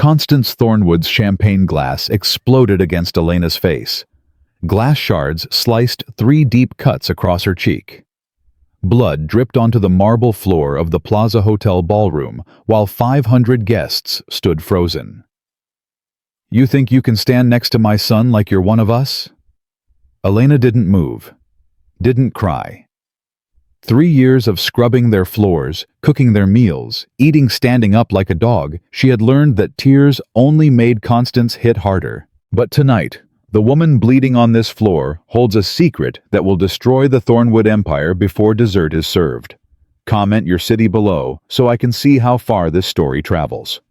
Constance Thornwood's champagne glass exploded against Elena's face. Glass shards sliced 3 deep cuts across her cheek. Blood dripped onto the marble floor of the Plaza Hotel ballroom while 500 guests stood frozen. "You think you can stand next to my son like you're one of us?" Elena didn't move, didn't cry. 3 years of scrubbing their floors, cooking their meals, eating standing up like a dog, she had learned that tears only made Constance hit harder. But tonight, the woman bleeding on this floor holds a secret that will destroy the Thornwood empire before dessert is served. Comment your city below so I can see how far this story travels.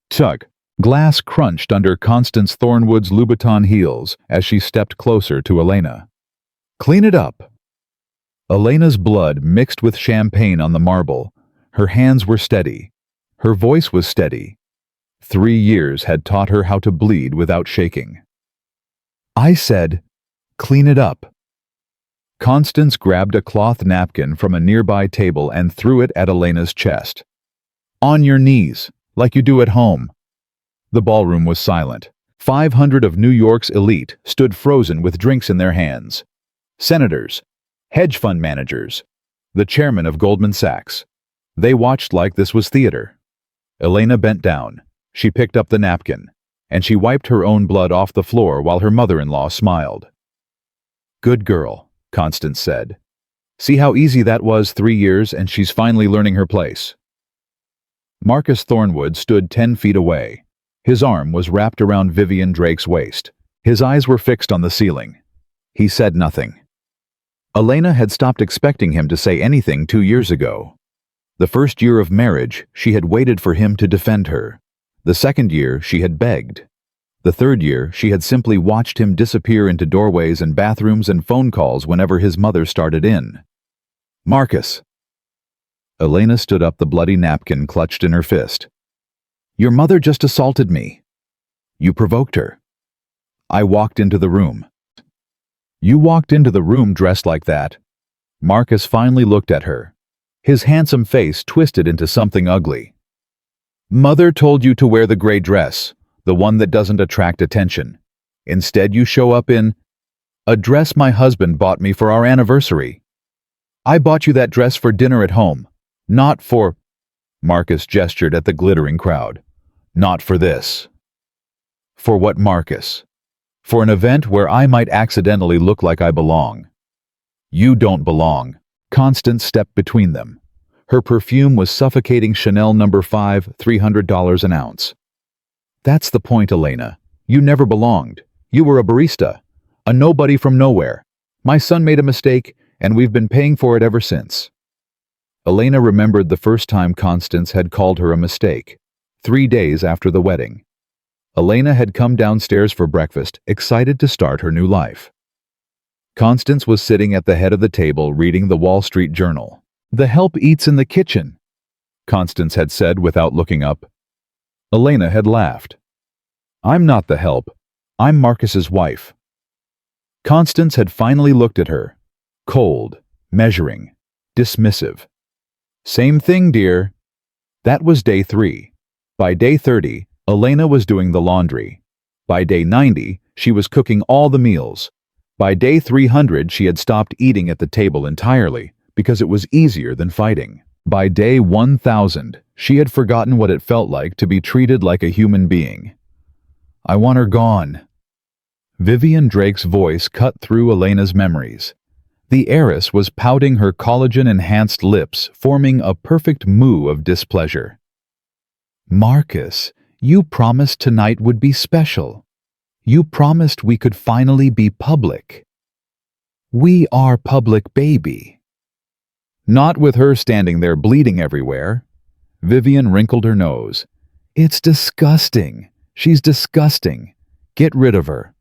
Tug. Glass crunched under Constance Thornwood's Louboutin heels as she stepped closer to Elena. "Clean it up." Elena's blood mixed with champagne on the marble. Her hands were steady. Her voice was steady. 3 years had taught her how to bleed without shaking. "I said, clean it up." Constance grabbed a cloth napkin from a nearby table and threw it at Elena's chest. "On your knees, like you do at home." The ballroom was silent. 500 of New York's elite stood frozen with drinks in their hands. Senators, hedge fund managers, the chairman of Goldman Sachs. They watched like this was theater. Elena bent down. She picked up the napkin, and she wiped her own blood off the floor while her mother-in-law smiled. "Good girl," Constance said. "See how easy that was 3 years, and she's finally learning her place." Marcus Thornwood stood 10 feet away. His arm was wrapped around Vivian Drake's waist. His eyes were fixed on the ceiling. He said nothing. Elena had stopped expecting him to say anything 2 years ago. The first year of marriage, she had waited for him to defend her. The second year, she had begged. The third year, she had simply watched him disappear into doorways and bathrooms and phone calls whenever his mother started in. "Marcus." Elena stood up, the bloody napkin clutched in her fist. "Your mother just assaulted me. You provoked her. I walked into the room." "You walked into the room dressed like that?" Marcus finally looked at her. His handsome face twisted into something ugly. "Mother told you to wear the gray dress, the one that doesn't attract attention. Instead, you show up in a dress my husband bought me for our anniversary. I bought you that dress for dinner at home, not for—" Marcus gestured at the glittering crowd. "Not for this." "For what, Marcus? For an event where I might accidentally look like I belong." "You don't belong." Constance stepped between them. Her perfume was suffocating Chanel No. 5, $300 an ounce. "That's the point, Elena. You never belonged. You were a barista, a nobody from nowhere. My son made a mistake, and we've been paying for it ever since." Elena remembered the first time Constance had called her a mistake, 3 days after the wedding. Elena had come downstairs for breakfast, excited to start her new life. Constance was sitting at the head of the table reading the Wall Street Journal. "The help eats in the kitchen," Constance had said without looking up. Elena had laughed. "I'm not the help. I'm Marcus's wife." Constance had finally looked at her. Cold, measuring, dismissive. "Same thing, dear." That was day 3. By day 30, Elena was doing the laundry. By day 90, she was cooking all the meals. By day 300, she had stopped eating at the table entirely because it was easier than fighting. By day 1000, she had forgotten what it felt like to be treated like a human being. "I want her gone." Vivian Drake's voice cut through Elena's memories. The heiress was pouting her collagen-enhanced lips, forming a perfect moue of displeasure. "Marcus, you promised tonight would be special. You promised we could finally be public. We are public, baby." Not with her standing there bleeding everywhere. Vivian wrinkled her nose. "It's disgusting. She's disgusting. Get rid of her."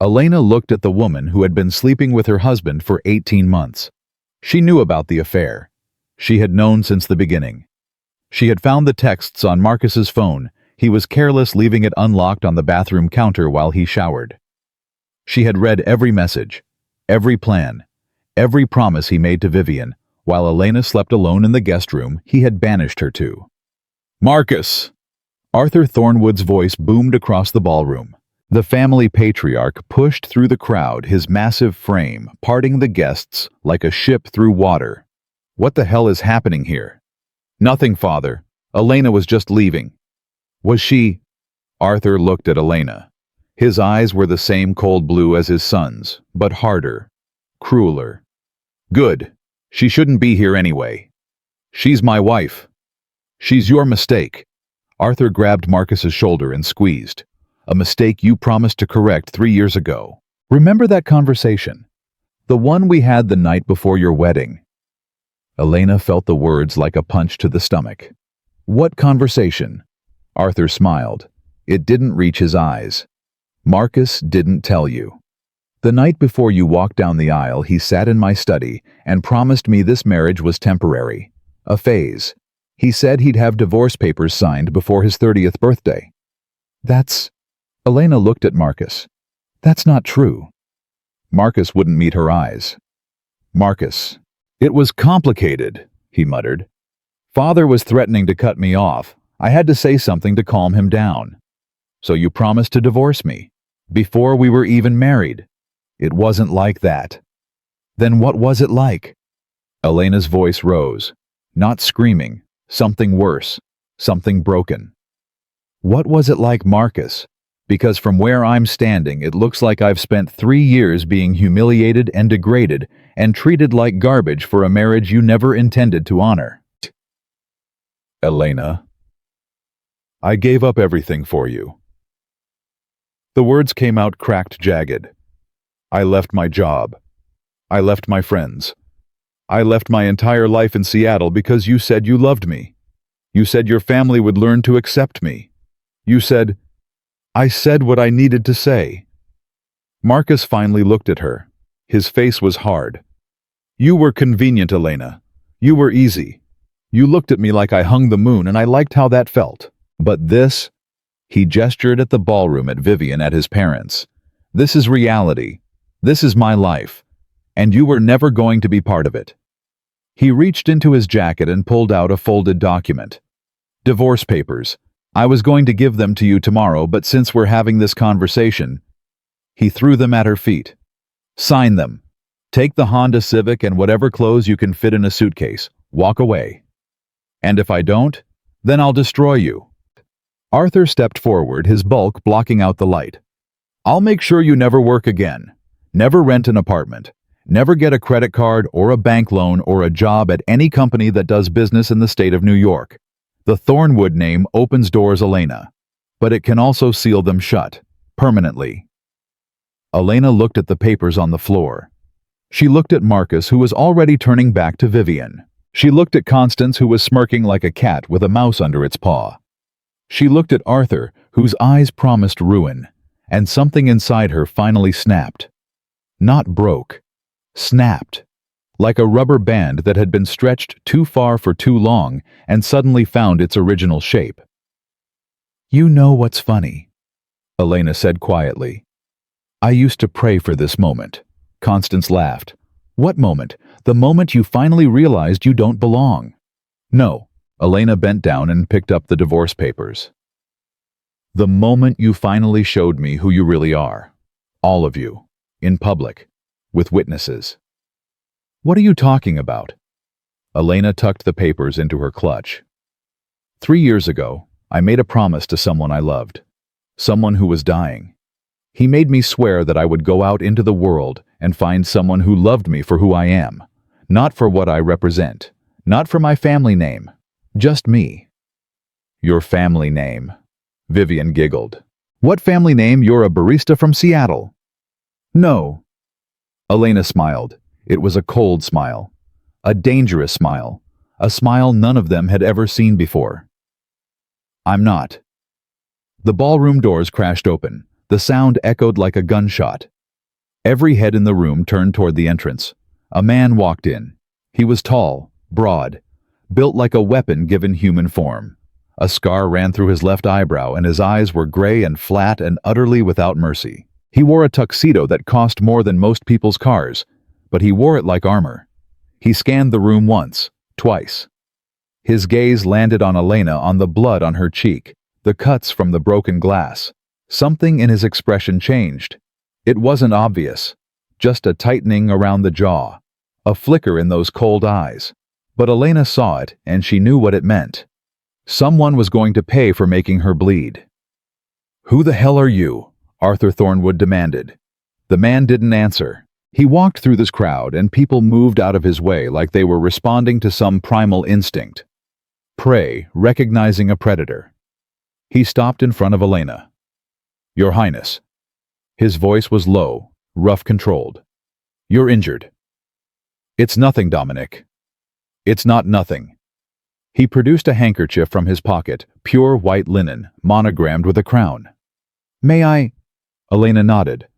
Elena looked at the woman who had been sleeping with her husband for 18 months. She knew about the affair. She had known since the beginning. She had found the texts on Marcus's phone. He was careless, leaving it unlocked on the bathroom counter while he showered. She had read every message, every plan, every promise he made to Vivian. While Elena slept alone in the guest room he had banished her to. "Marcus!" Arthur Thornwood's voice boomed across the ballroom. The family patriarch pushed through the crowd, his massive frame parting the guests like a ship through water. What the hell is happening here? Nothing, father. Elena was just leaving. Was she? Arthur looked at Elena. His eyes were the same cold blue as his son's, but harder, crueler. Good. She shouldn't be here anyway. She's my wife. She's your mistake. Arthur grabbed Marcus's shoulder and squeezed. A mistake you promised to correct 3 years ago. Remember that conversation? The one we had the night before your wedding. Elena felt the words like a punch to the stomach. What conversation? Arthur smiled. It didn't reach his eyes. Marcus didn't tell you. The night before you walked down the aisle, he sat in my study and promised me this marriage was temporary. A phase. He said he'd have divorce papers signed before his 30th birthday. That's... Elena looked at Marcus. That's not true. Marcus wouldn't meet her eyes. Marcus. It was complicated, he muttered. Father was threatening to cut me off. I had to say something to calm him down. So you promised to divorce me, before we were even married. It wasn't like that. Then what was it like? Elena's voice rose. Not screaming, something worse, something broken. What was it like, Marcus? Because from where I'm standing, it looks like I've spent 3 years being humiliated and degraded and treated like garbage for a marriage you never intended to honor. Elena, I gave up everything for you. The words came out cracked, jagged. I left my job. I left my friends. I left my entire life in Seattle because you said you loved me. You said your family would learn to accept me. You said, I said what I needed to say. Marcus finally looked at her. His face was hard. You were convenient, Elena. You were easy. You looked at me like I hung the moon, and I liked how that felt. But this... He gestured at the ballroom at Vivian, at his parents. This is reality. This is my life. And you were never going to be part of it. He reached into his jacket and pulled out a folded document. Divorce papers. I was going to give them to you tomorrow, but since we're having this conversation... He threw them at her feet. Sign them. Take the Honda Civic and whatever clothes you can fit in a suitcase. Walk away. And if I don't, then I'll destroy you. Arthur stepped forward, his bulk blocking out the light. I'll make sure you never work again. Never rent an apartment. Never get a credit card or a bank loan or a job at any company that does business in the state of New York. The Thornwood name opens doors, Elena, but it can also seal them shut, permanently. Elena looked at the papers on the floor. She looked at Marcus, who was already turning back to Vivian. She looked at Constance, who was smirking like a cat with a mouse under its paw. She looked at Arthur, whose eyes promised ruin, and something inside her finally snapped. Not broke. Snapped. Like a rubber band that had been stretched too far for too long and suddenly found its original shape. You know what's funny? Elena said quietly. I used to pray for this moment. Constance laughed. What moment? The moment you finally realized you don't belong. No. Elena bent down and picked up the divorce papers. The moment you finally showed me who you really are. All of you. In public. With witnesses. What are you talking about? Elena tucked the papers into her clutch. 3 years ago, I made a promise to someone I loved. Someone who was dying. He made me swear that I would go out into the world and find someone who loved me for who I am. Not for what I represent. Not for my family name. Just me. Your family name. Vivian giggled. What family name? You're a barista from Seattle. No. Elena smiled. It was a cold smile. A dangerous smile. A smile none of them had ever seen before. I'm not. The ballroom doors crashed open. The sound echoed like a gunshot. Every head in the room turned toward the entrance. A man walked in. He was tall, broad, built like a weapon given human form. A scar ran through his left eyebrow, and his eyes were gray and flat and utterly without mercy. He wore a tuxedo that cost more than most people's cars, but he wore it like armor. He scanned the room once, twice. His gaze landed on Elena, on the blood on her cheek, the cuts from the broken glass. Something in his expression changed. It wasn't obvious, just a tightening around the jaw, a flicker in those cold eyes. But Elena saw it, and she knew what it meant. Someone was going to pay for making her bleed. "Who the hell are you?" Arthur Thornwood demanded. The man didn't answer. He walked through this crowd, and people moved out of his way like they were responding to some primal instinct. Prey, recognizing a predator. He stopped in front of Elena. "Your Highness." His voice was low, rough controlled. "You're injured." "It's nothing, Dominic." "It's not nothing." He produced a handkerchief from his pocket, pure white linen, monogrammed with a crown. "May I?" Elena nodded.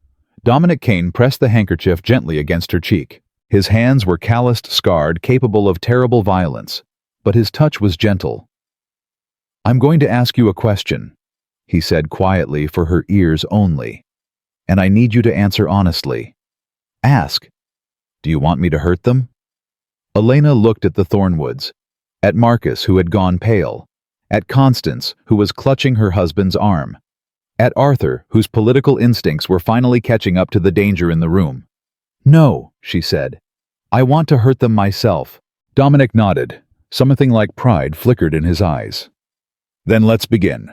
Dominic Kane pressed the handkerchief gently against her cheek. His hands were calloused, scarred, capable of terrible violence, but his touch was gentle. "I'm going to ask you a question," he said quietly for her ears only, "and I need you to answer honestly. Ask. Do you want me to hurt them?" Elena looked at the Thornwoods, at Marcus, who had gone pale, at Constance, who was clutching her husband's arm, at Arthur, whose political instincts were finally catching up to the danger in the room. "No," she said. "I want to hurt them myself." Dominic nodded. Something like pride flickered in his eyes. "Then let's begin."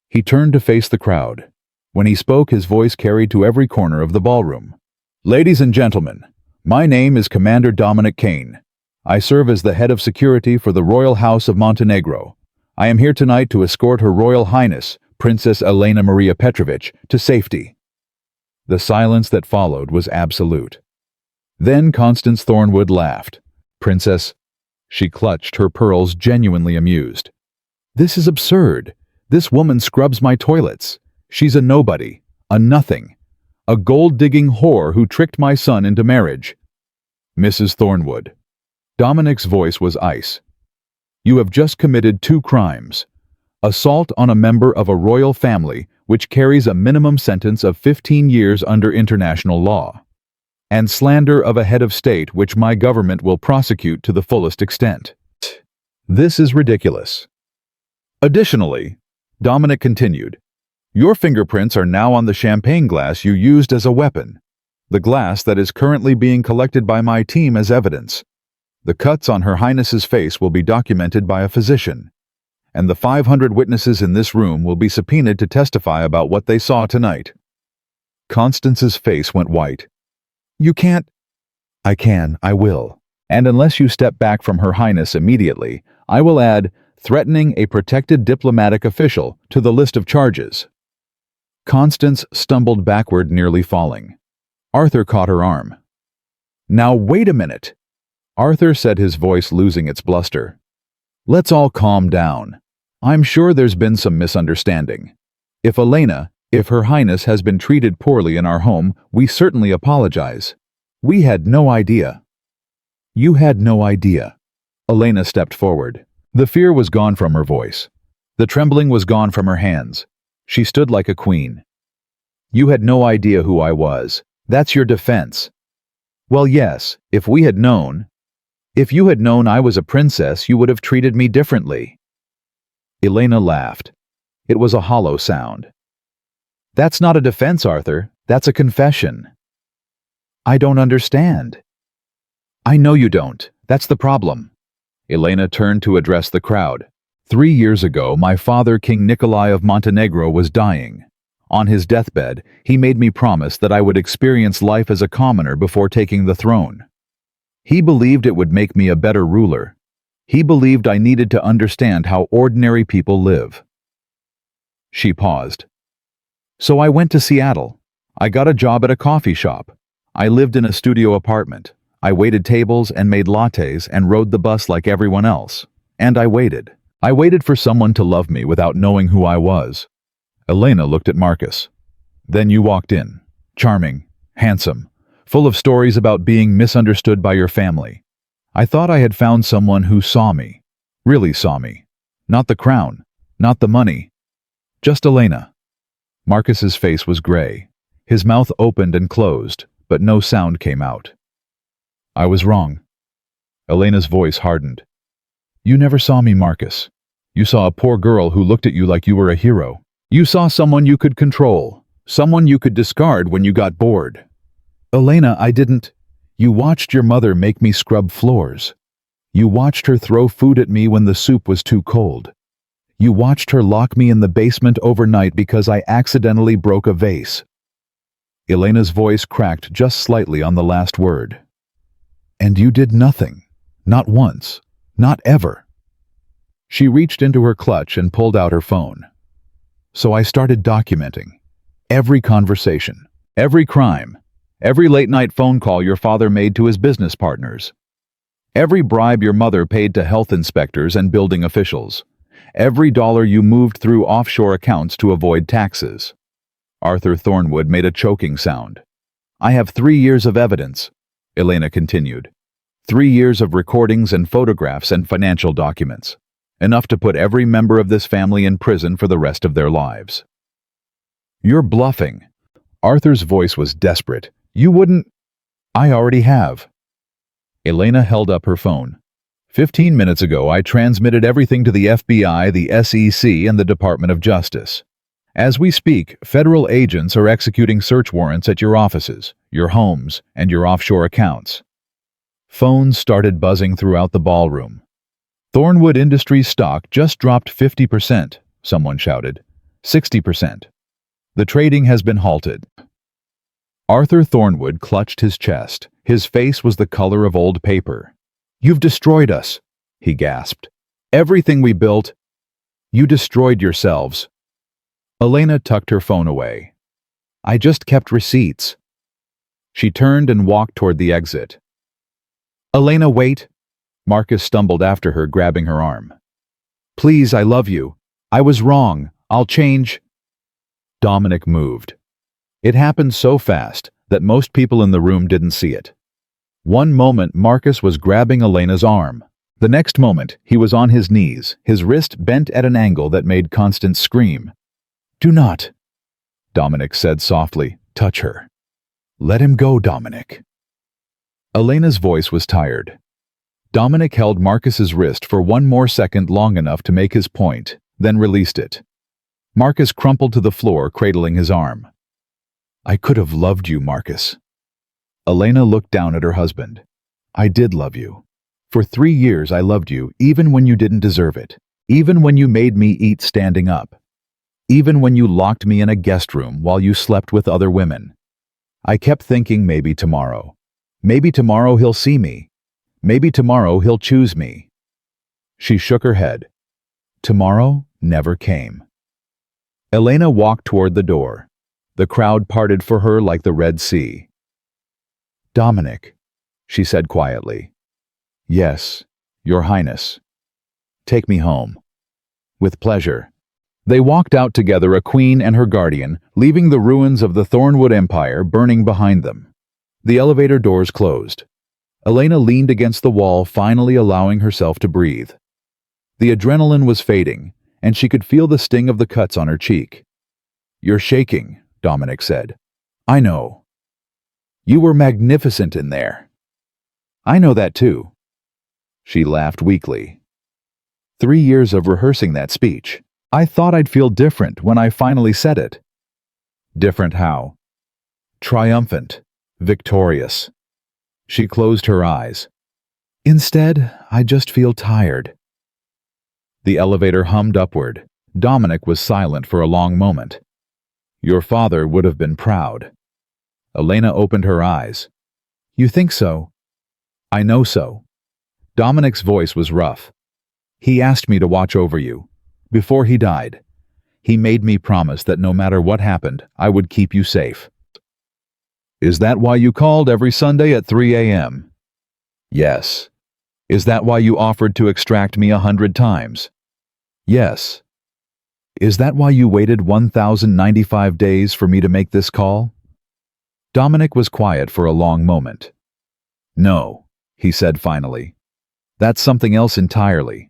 He turned to face the crowd. When he spoke, his voice carried to every corner of the ballroom. "Ladies and gentlemen, my name is Commander Dominic Kane. I serve as the head of security for the Royal House of Montenegro. I am here tonight to escort Her Royal Highness, Princess Elena Maria Petrovich, to safety." The silence that followed was absolute. Then Constance Thornwood laughed. "Princess," she clutched her pearls, genuinely amused. "This is absurd. This woman scrubs my toilets. She's a nobody, a nothing, a gold-digging whore who tricked my son into marriage." "Mrs. Thornwood." Dominic's voice was ice. "You have just committed 2 crimes. Assault on a member of a royal family, which carries a minimum sentence of 15 years under international law, and slander of a head of state, which my government will prosecute to the fullest extent. This is ridiculous." "Additionally," Dominic continued, "your fingerprints are now on the champagne glass you used as a weapon, the glass that is currently being collected by my team as evidence. The cuts on Her Highness's face will be documented by a physician, and the 500 witnesses in this room will be subpoenaed to testify about what they saw tonight." Constance's face went white. "You can't." "I can, I will. And unless you step back from Her Highness immediately, I will add threatening a protected diplomatic official to the list of charges." Constance stumbled backward, nearly falling. Arthur caught her arm. "Now wait a minute," Arthur said, his voice losing its bluster. "Let's all calm down. I'm sure there's been some misunderstanding. If Her Highness has been treated poorly in our home, we certainly apologize. We had no idea." "You had no idea." Elena stepped forward. The fear was gone from her voice. The trembling was gone from her hands. She stood like a queen. "You had no idea who I was. That's your defense." "Well, yes, if we had known. If you had known I was a princess, you would have treated me differently." Elena laughed. It was a hollow sound. "That's not a defense, Arthur. That's a confession." "I don't understand." "I know you don't. That's the problem." Elena turned to address the crowd. 3 years ago, my father, King Nikolai of Montenegro, was dying. On his deathbed, he made me promise that I would experience life as a commoner before taking the throne. He believed it would make me a better ruler. He believed I needed to understand how ordinary people live. She paused. "So I went to Seattle. I got a job at a coffee shop. I lived in a studio apartment. I waited tables and made lattes and rode the bus like everyone else. And I waited. I waited for someone to love me without knowing who I was." Elena looked at Marcus. "Then you walked in. Charming, handsome, full of stories about being misunderstood by your family. I thought I had found someone who saw me. Really saw me. Not the crown. Not the money. Just Elena." Marcus's face was gray. His mouth opened and closed, but no sound came out. "I was wrong." Elena's voice hardened. "You never saw me, Marcus. You saw a poor girl who looked at you like you were a hero. You saw someone you could control, someone you could discard when you got bored. Elena, I didn't. You watched your mother make me scrub floors. You watched her throw food at me when the soup was too cold. You watched her lock me in the basement overnight because I accidentally broke a vase. Elena's voice cracked just slightly on the last word. And you did nothing. Not once. Not ever. She reached into her clutch and pulled out her phone. So I started documenting every conversation, every crime, every late-night phone call your father made to his business partners, every bribe your mother paid to health inspectors and building officials, every dollar you moved through offshore accounts to avoid taxes. Arthur Thornwood made a choking sound. I have 3 years of evidence, Elena continued. 3 years of recordings and photographs and financial documents. Enough to put every member of this family in prison for the rest of their lives. You're bluffing. Arthur's voice was desperate. You wouldn't. I already have. Elena held up her phone. 15 minutes ago, I transmitted everything to the FBI, the SEC, and the Department of Justice. As we speak, federal agents are executing search warrants at your offices, your homes, and your offshore accounts. Phones started buzzing throughout the ballroom. Thornwood Industries stock just dropped 50%, someone shouted. 60%. The trading has been halted. Arthur Thornwood clutched his chest. His face was the color of old paper. You've destroyed us, he gasped. Everything we built. You destroyed yourselves. Elena tucked her phone away. I just kept receipts. She turned and walked toward the exit. Elena, wait. Marcus stumbled after her, grabbing her arm. Please, I love you. I was wrong. I'll change. Dominic moved. It happened so fast that most people in the room didn't see it. One moment Marcus was grabbing Elena's arm. The next moment he was on his knees, his wrist bent at an angle that made Constance scream. Do not, Dominic said softly, touch her. Let him go, Dominic. Elena's voice was tired. Dominic held Marcus's wrist for one more second long enough to make his point, then released it. Marcus crumpled to the floor, cradling his arm. I could have loved you, Marcus. Elena looked down at her husband. I did love you. For 3 years I loved you, even when you didn't deserve it. Even when you made me eat standing up. Even when you locked me in a guest room while you slept with other women. I kept thinking maybe tomorrow. Maybe tomorrow he'll see me. Maybe tomorrow he'll choose me. She shook her head. Tomorrow never came. Elena walked toward the door. The crowd parted for her like the Red Sea. Dominic, she said quietly. Yes, Your Highness. Take me home. With pleasure. They walked out together, a queen and her guardian, leaving the ruins of the Thornwood Empire burning behind them. The elevator doors closed. Elena leaned against the wall, finally allowing herself to breathe. The adrenaline was fading, and she could feel the sting of the cuts on her cheek. You're shaking, Dominic said. I know. You were magnificent in there. I know that too. She laughed weakly. 3 years of rehearsing that speech. I thought I'd feel different when I finally said it. Different how? Triumphant. Victorious. She closed her eyes. Instead, I just feel tired. The elevator hummed upward. Dominic was silent for a long moment. Your father would have been proud. Elena opened her eyes. You think so? I know so. Dominic's voice was rough. He asked me to watch over you. Before he died, he made me promise that no matter what happened, I would keep you safe. Is that why you called every Sunday at 3 a.m.? Yes. Is that why you offered to extract me 100 times? Yes. Is that why you waited 1,095 days for me to make this call? Dominic was quiet for a long moment. No, he said finally. That's something else entirely.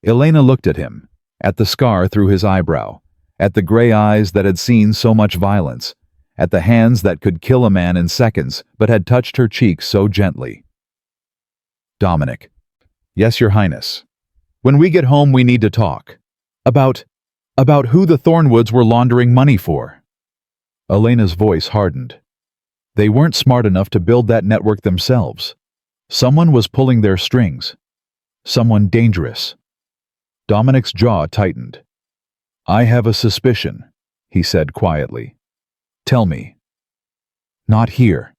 Elena looked at him, at the scar through his eyebrow, at the gray eyes that had seen so much violence, at the hands that could kill a man in seconds but had touched her cheek so gently. Dominic. Yes, Your Highness. When we get home, we need to talk. About, about who the Thornwoods were laundering money for. Elena's voice hardened. They weren't smart enough to build that network themselves. Someone was pulling their strings. Someone dangerous. Dominic's jaw tightened. I have a suspicion, he said quietly. Tell me. Not here.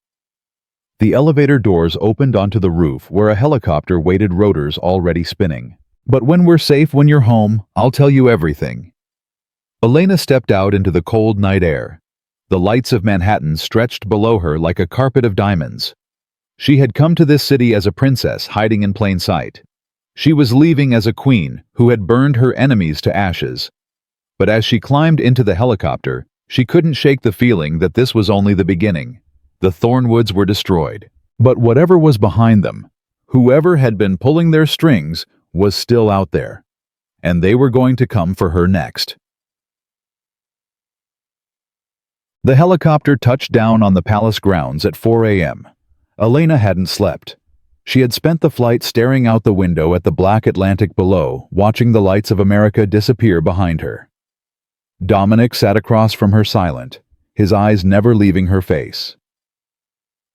The elevator doors opened onto the roof where a helicopter waited, rotors already spinning. But when we're safe, when you're home, I'll tell you everything. Elena stepped out into the cold night air. The lights of Manhattan stretched below her like a carpet of diamonds. She had come to this city as a princess hiding in plain sight. She was leaving as a queen who had burned her enemies to ashes. But as she climbed into the helicopter, she couldn't shake the feeling that this was only the beginning. The Thornwoods were destroyed. But whatever was behind them, whoever had been pulling their strings, was still out there. And they were going to come for her next. The helicopter touched down on the palace grounds at 4 a.m. Elena hadn't slept. She had spent the flight staring out the window at the black Atlantic below, watching the lights of America disappear behind her. Dominic sat across from her silent, his eyes never leaving her face.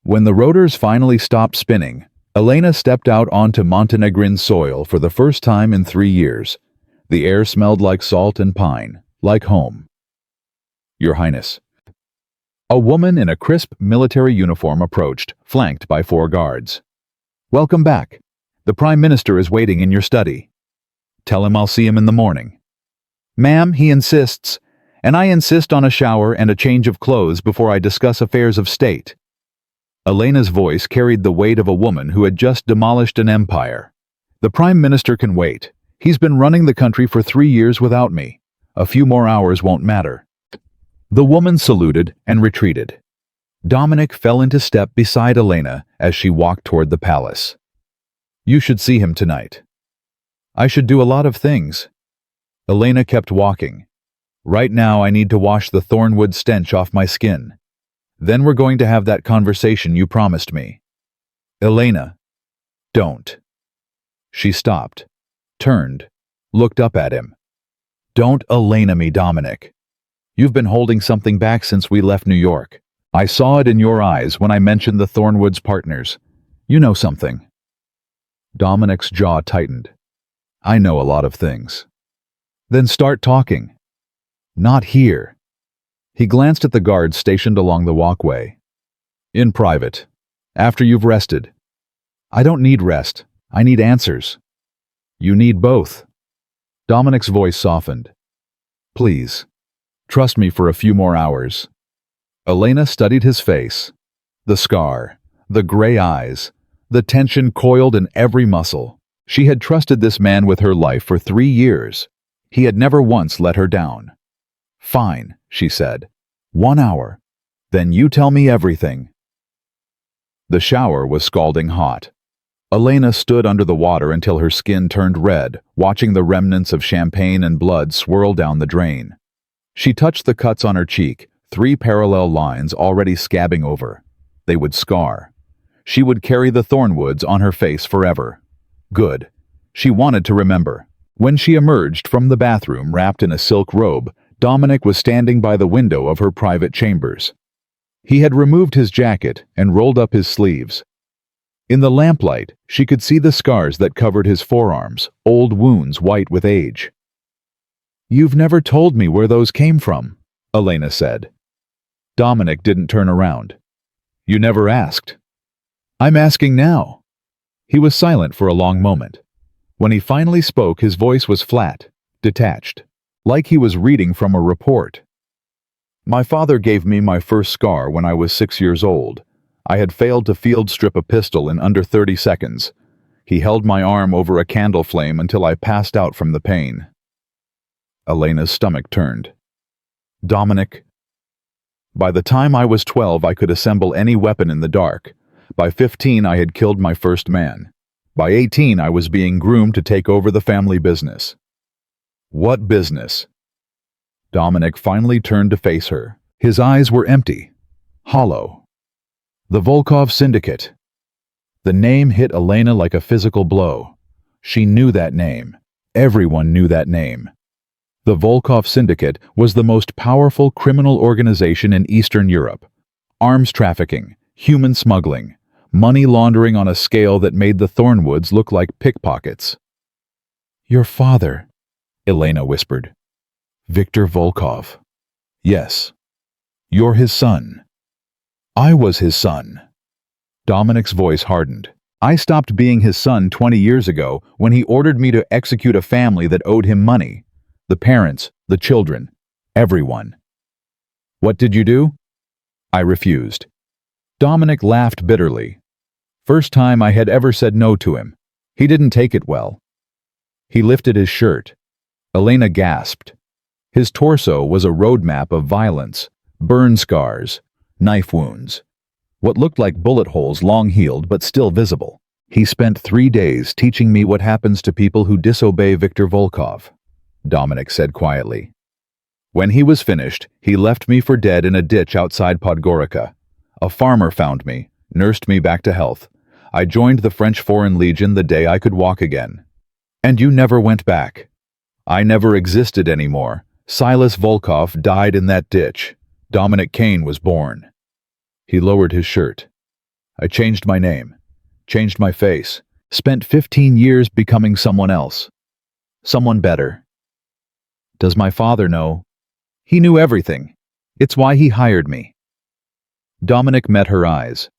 When the rotors finally stopped spinning, Elena stepped out onto Montenegrin soil for the first time in 3 years. The air smelled like salt and pine, like home. Your Highness. A woman in a crisp military uniform approached, flanked by 4 guards. Welcome back. The Prime Minister is waiting in your study. Tell him I'll see him in the morning. Ma'am, he insists, and I insist on a shower and a change of clothes before I discuss affairs of state. Elena's voice carried the weight of a woman who had just demolished an empire. The Prime Minister can wait. He's been running the country for 3 years without me. A few more hours won't matter. The woman saluted and retreated. Dominic fell into step beside Elena as she walked toward the palace. You should see him tonight. I should do a lot of things. Elena kept walking. Right now I need to wash the Thornwood stench off my skin. Then we're going to have that conversation you promised me. Elena, don't. She stopped, turned, looked up at him. Don't Elena me, Dominic. You've been holding something back since we left New York. I saw it in your eyes when I mentioned the Thornwoods partners. You know something. Dominic's jaw tightened. I know a lot of things. Then start talking. Not here. He glanced at the guards stationed along the walkway. In private. After you've rested. I don't need rest. I need answers. You need both. Dominic's voice softened. Please. Trust me for a few more hours. Elena studied his face. The scar, the gray eyes, the tension coiled in every muscle. She had trusted this man with her life for 3 years. He had never once let her down. Fine, she said. 1 hour. Then you tell me everything. The shower was scalding hot. Elena stood under the water until her skin turned red, watching the remnants of champagne and blood swirl down the drain. She touched the cuts on her cheek, 3 parallel lines already scabbing over. They would scar. She would carry the Thornwoods on her face forever. Good. She wanted to remember. When she emerged from the bathroom wrapped in a silk robe, Dominic was standing by the window of her private chambers. He had removed his jacket and rolled up his sleeves. In the lamplight, she could see the scars that covered his forearms, old wounds white with age. You've never told me where those came from, Elena said. Dominic didn't turn around. You never asked. I'm asking now. He was silent for a long moment. When he finally spoke, his voice was flat, detached, like he was reading from a report. My father gave me my first scar when I was 6 years old. I had failed to field strip a pistol in under 30 seconds. He held my arm over a candle flame until I passed out from the pain. Elena's stomach turned. Dominic. By the time I was 12, I could assemble any weapon in the dark. By 15, I had killed my first man. By 18, I was being groomed to take over the family business. What business? Dominic finally turned to face her. His eyes were empty, hollow. The Volkov Syndicate. The name hit Elena like a physical blow. She knew that name. Everyone knew that name. The Volkov Syndicate was the most powerful criminal organization in Eastern Europe. Arms trafficking, human smuggling, money laundering on a scale that made the Thornwoods look like pickpockets. "Your father," Elena whispered. "Viktor Volkov." "Yes. You're his son." "I was his son." Dominic's voice hardened. "I stopped being his son 20 years ago when he ordered me to execute a family that owed him money. The parents, the children, everyone." "What did you do?" "I refused." Dominic laughed bitterly. First time I had ever said no to him. He didn't take it well. He lifted his shirt. Elena gasped. His torso was a roadmap of violence, burn scars, knife wounds. What looked like bullet holes long healed but still visible. "He spent 3 days teaching me what happens to people who disobey Viktor Volkov," Dominic said quietly. "When he was finished, he left me for dead in a ditch outside Podgorica. A farmer found me, nursed me back to health. I joined the French Foreign Legion the day I could walk again. And you never went back. I never existed anymore. Silas Volkov died in that ditch. Dominic Kane was born." He lowered his shirt. "I changed my name, changed my face, spent 15 years becoming someone else. Someone better." "Does my father know?" "He knew everything. It's why he hired me." Dominic met her eyes.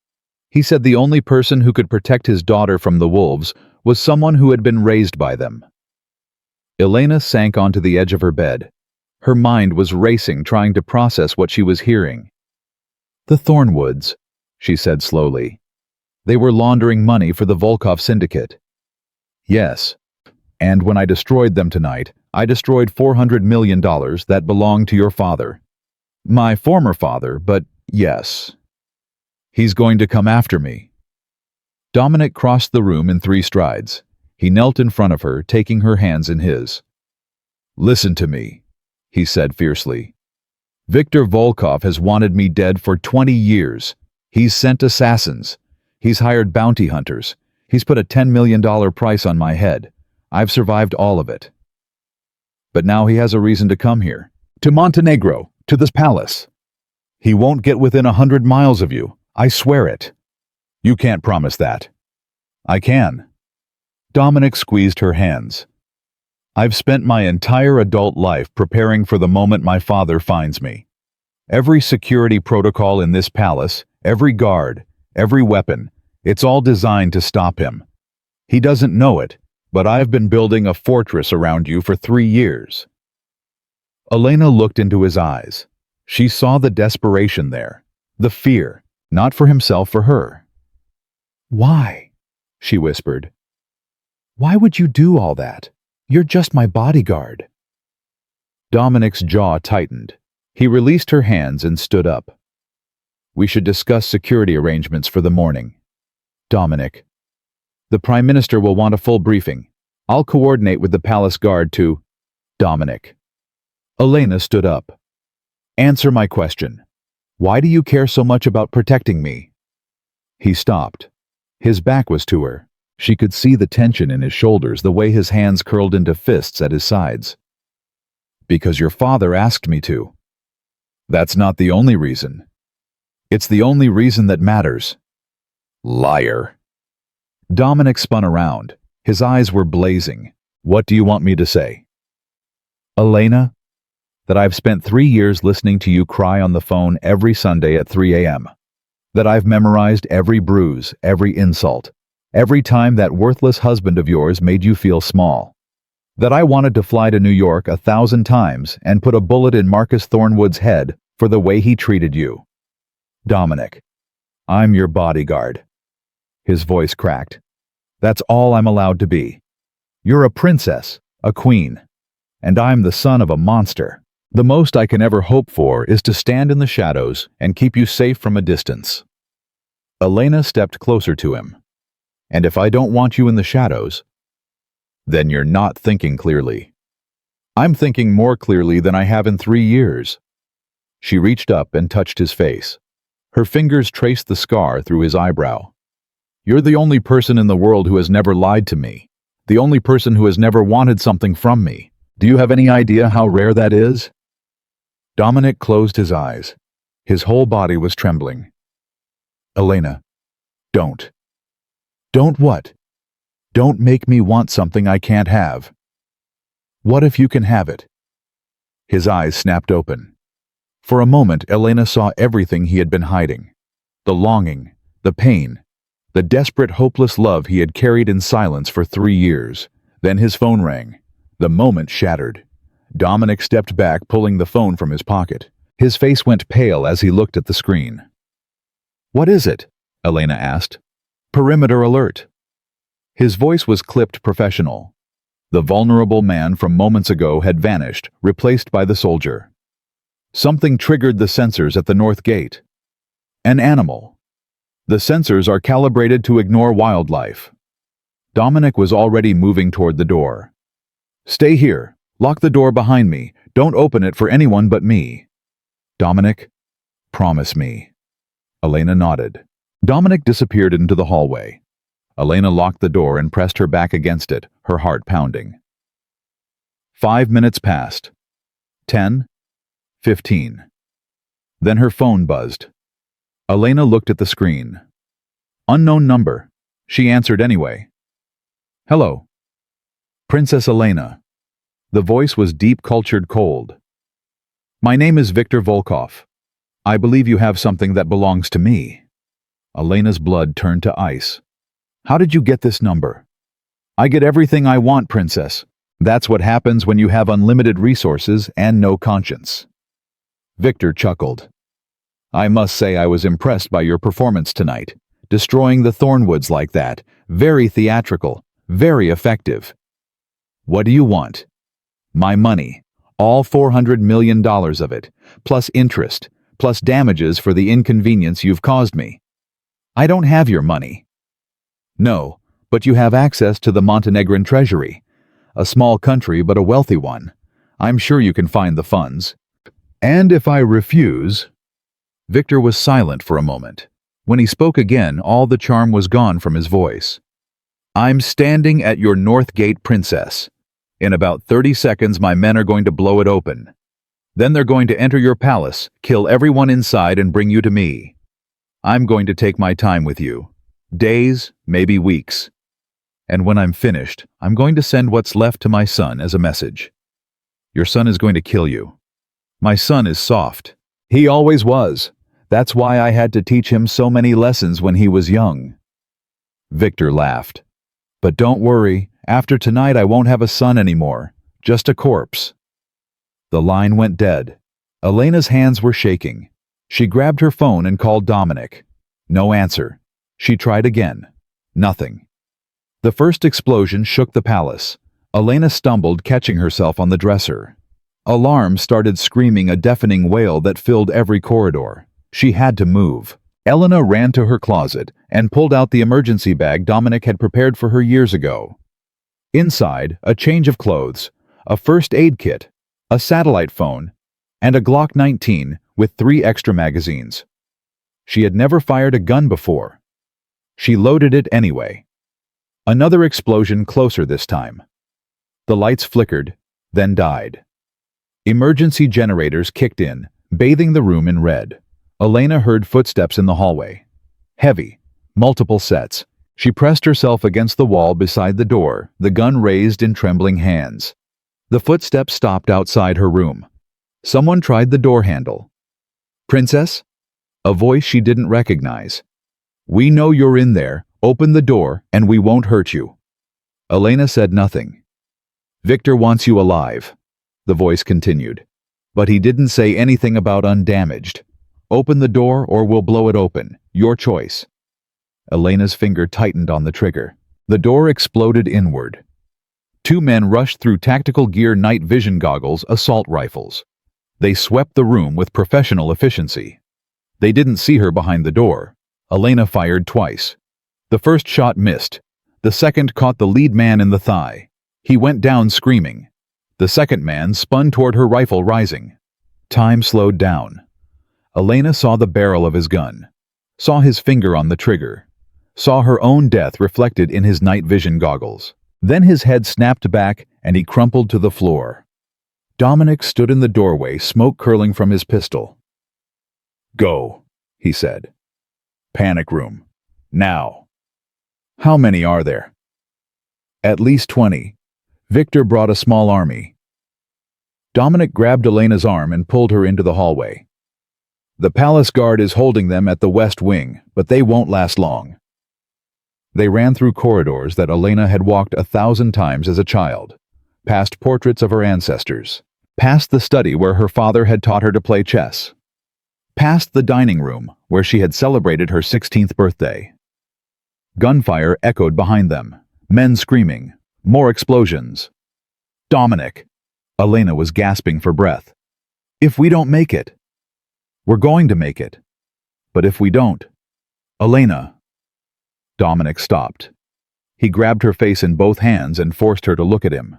He said the only person who could protect his daughter from the wolves was someone who had been raised by them. Elena sank onto the edge of her bed. Her mind was racing, trying to process what she was hearing. "The Thornwoods," she said slowly. "They were laundering money for the Volkov Syndicate." "Yes. And when I destroyed them tonight, I destroyed $400 million that belonged to your father. My former father, but yes. He's going to come after me." Dominic crossed the room in 3 strides. He knelt in front of her, taking her hands in his. "Listen to me," he said fiercely. "Viktor Volkov has wanted me dead for 20 years. He's sent assassins. He's hired bounty hunters. He's put a $10 million price on my head. I've survived all of it. But now he has a reason to come here. To Montenegro, to this palace. He won't get within 100 miles of you. I swear it." "You can't promise that." "I can." Dominic squeezed her hands. "I've spent my entire adult life preparing for the moment my father finds me. Every security protocol in this palace, every guard, every weapon, it's all designed to stop him. He doesn't know it, but I've been building a fortress around you for 3 years." Elena looked into his eyes. She saw the desperation there, the fear, not for himself, for her. "Why?" she whispered. "Why would you do all that? You're just my bodyguard." Dominic's jaw tightened. He released her hands and stood up. "We should discuss security arrangements for the morning." "Dominic, the Prime Minister will want a full briefing. I'll coordinate with the palace guard to—" "Dominic." Elena stood up. "Answer my question. Why do you care so much about protecting me?" He stopped. His back was to her. She could see the tension in his shoulders, the way his hands curled into fists at his sides. "Because your father asked me to." "That's not the only reason." "It's the only reason that matters." "Liar." Dominic spun around. His eyes were blazing. "What do you want me to say?" "Elena, that I've spent 3 years listening to you cry on the phone every Sunday at 3 a.m. That I've memorized every bruise, every insult, every time that worthless husband of yours made you feel small. That I wanted to fly to New York 1,000 times and put a bullet in Marcus Thornwood's head for the way he treated you. Dominic, I'm your bodyguard." His voice cracked. "That's all I'm allowed to be. You're a princess, a queen, and I'm the son of a monster. The most I can ever hope for is to stand in the shadows and keep you safe from a distance." Elena stepped closer to him. "And if I don't want you in the shadows, then you're not thinking clearly." "I'm thinking more clearly than I have in 3 years." She reached up and touched his face. Her fingers traced the scar through his eyebrow. "You're the only person in the world who has never lied to me. The only person who has never wanted something from me. Do you have any idea how rare that is? Dominic closed his eyes. His whole body was trembling. Elena, don't. Don't what? Don't make me want something I can't have. What if you can have it? His eyes snapped open. For a moment, Elena saw everything he had been hiding. The longing, the pain, the desperate, hopeless love he had carried in silence for 3 years. Then his phone rang. The moment shattered. Dominic stepped back, pulling the phone from his pocket. His face went pale as he looked at the screen. What is it? Elena asked. Perimeter alert. His voice was clipped professional. The vulnerable man from moments ago had vanished, replaced by the soldier. Something triggered the sensors at the north gate. An animal. The sensors are calibrated to ignore wildlife. Dominic was already moving toward the door. Stay here. Lock the door behind me. Don't open it for anyone but me. Dominic, promise me. Elena nodded. Dominic disappeared into the hallway. Elena locked the door and pressed her back against it, her heart pounding. 5 minutes passed. 10. 15. Then her phone buzzed. Elena looked at the screen. Unknown number. She answered anyway. Hello. Princess Elena. The voice was deep, cultured, cold. My name is Victor Volkov. I believe you have something that belongs to me. Elena's blood turned to ice. How did you get this number? I get everything I want, princess. That's what happens when you have unlimited resources and no conscience. Victor chuckled. I must say I was impressed by your performance tonight. Destroying the Thornwoods like that. Very theatrical. Very effective. What do you want? My money. All $400 million of it. Plus interest. Plus damages for the inconvenience you've caused me. I don't have your money. No, but you have access to the Montenegrin treasury. A small country, but a wealthy one. I'm sure you can find the funds. And if I refuse... Victor was silent for a moment. When he spoke again, all the charm was gone from his voice. I'm standing at your North Gate, princess. In about 30 seconds, my men are going to blow it open. Then they're going to enter your palace, kill everyone inside, and bring you to me. I'm going to take my time with you. Days, maybe weeks. And when I'm finished, I'm going to send what's left to my son as a message. Your son is going to kill you. My son is soft. He always was. That's why I had to teach him so many lessons when he was young. Victor laughed. But don't worry, after tonight I won't have a son anymore, just a corpse. The line went dead. Elena's hands were shaking. She grabbed her phone and called Dominic. No answer. She tried again. Nothing. The first explosion shook the palace. Elena stumbled, catching herself on the dresser. Alarms started screaming, a deafening wail that filled every corridor. She had to move. Elena ran to her closet and pulled out the emergency bag Dominic had prepared for her years ago. Inside, a change of clothes, a first aid kit, a satellite phone, and a Glock 19 with 3 extra magazines. She had never fired a gun before. She loaded it anyway. Another explosion closer this time. The lights flickered, then died. Emergency generators kicked in, bathing the room in red. Elena heard footsteps in the hallway. Heavy, multiple sets. She pressed herself against the wall beside the door, the gun raised in trembling hands. The footsteps stopped outside her room. Someone tried the door handle. Princess? A voice she didn't recognize. We know you're in there. Open the door, and we won't hurt you. Elena said nothing. Victor wants you alive, the voice continued. But he didn't say anything about undamaged. Open the door or we'll blow it open. Your choice. Elena's finger tightened on the trigger. The door exploded inward. 2 men rushed through tactical gear night vision goggles, assault rifles. They swept the room with professional efficiency. They didn't see her behind the door. Elena fired twice. The first shot missed. The second caught the lead man in the thigh. He went down screaming. The second man spun toward her, rifle rising. Time slowed down. Elena saw the barrel of his gun, saw his finger on the trigger, saw her own death reflected in his night vision goggles. Then his head snapped back and he crumpled to the floor. Dominic stood in the doorway, smoke curling from his pistol. "Go," he said. "Panic room. Now." "How many are there?" "At least 20. Victor brought a small army." Dominic grabbed Elena's arm and pulled her into the hallway. "The palace guard is holding them at the west wing, but they won't last long." They ran through corridors that Elena had walked 1,000 times as a child, past portraits of her ancestors, past the study where her father had taught her to play chess, past the dining room where she had celebrated her 16th birthday. Gunfire echoed behind them, men screaming, more explosions. "Dominic!" Elena was gasping for breath. "If we don't make it." "We're going to make it. But if we don't." "Elena." Dominic stopped. He grabbed her face in both hands and forced her to look at him.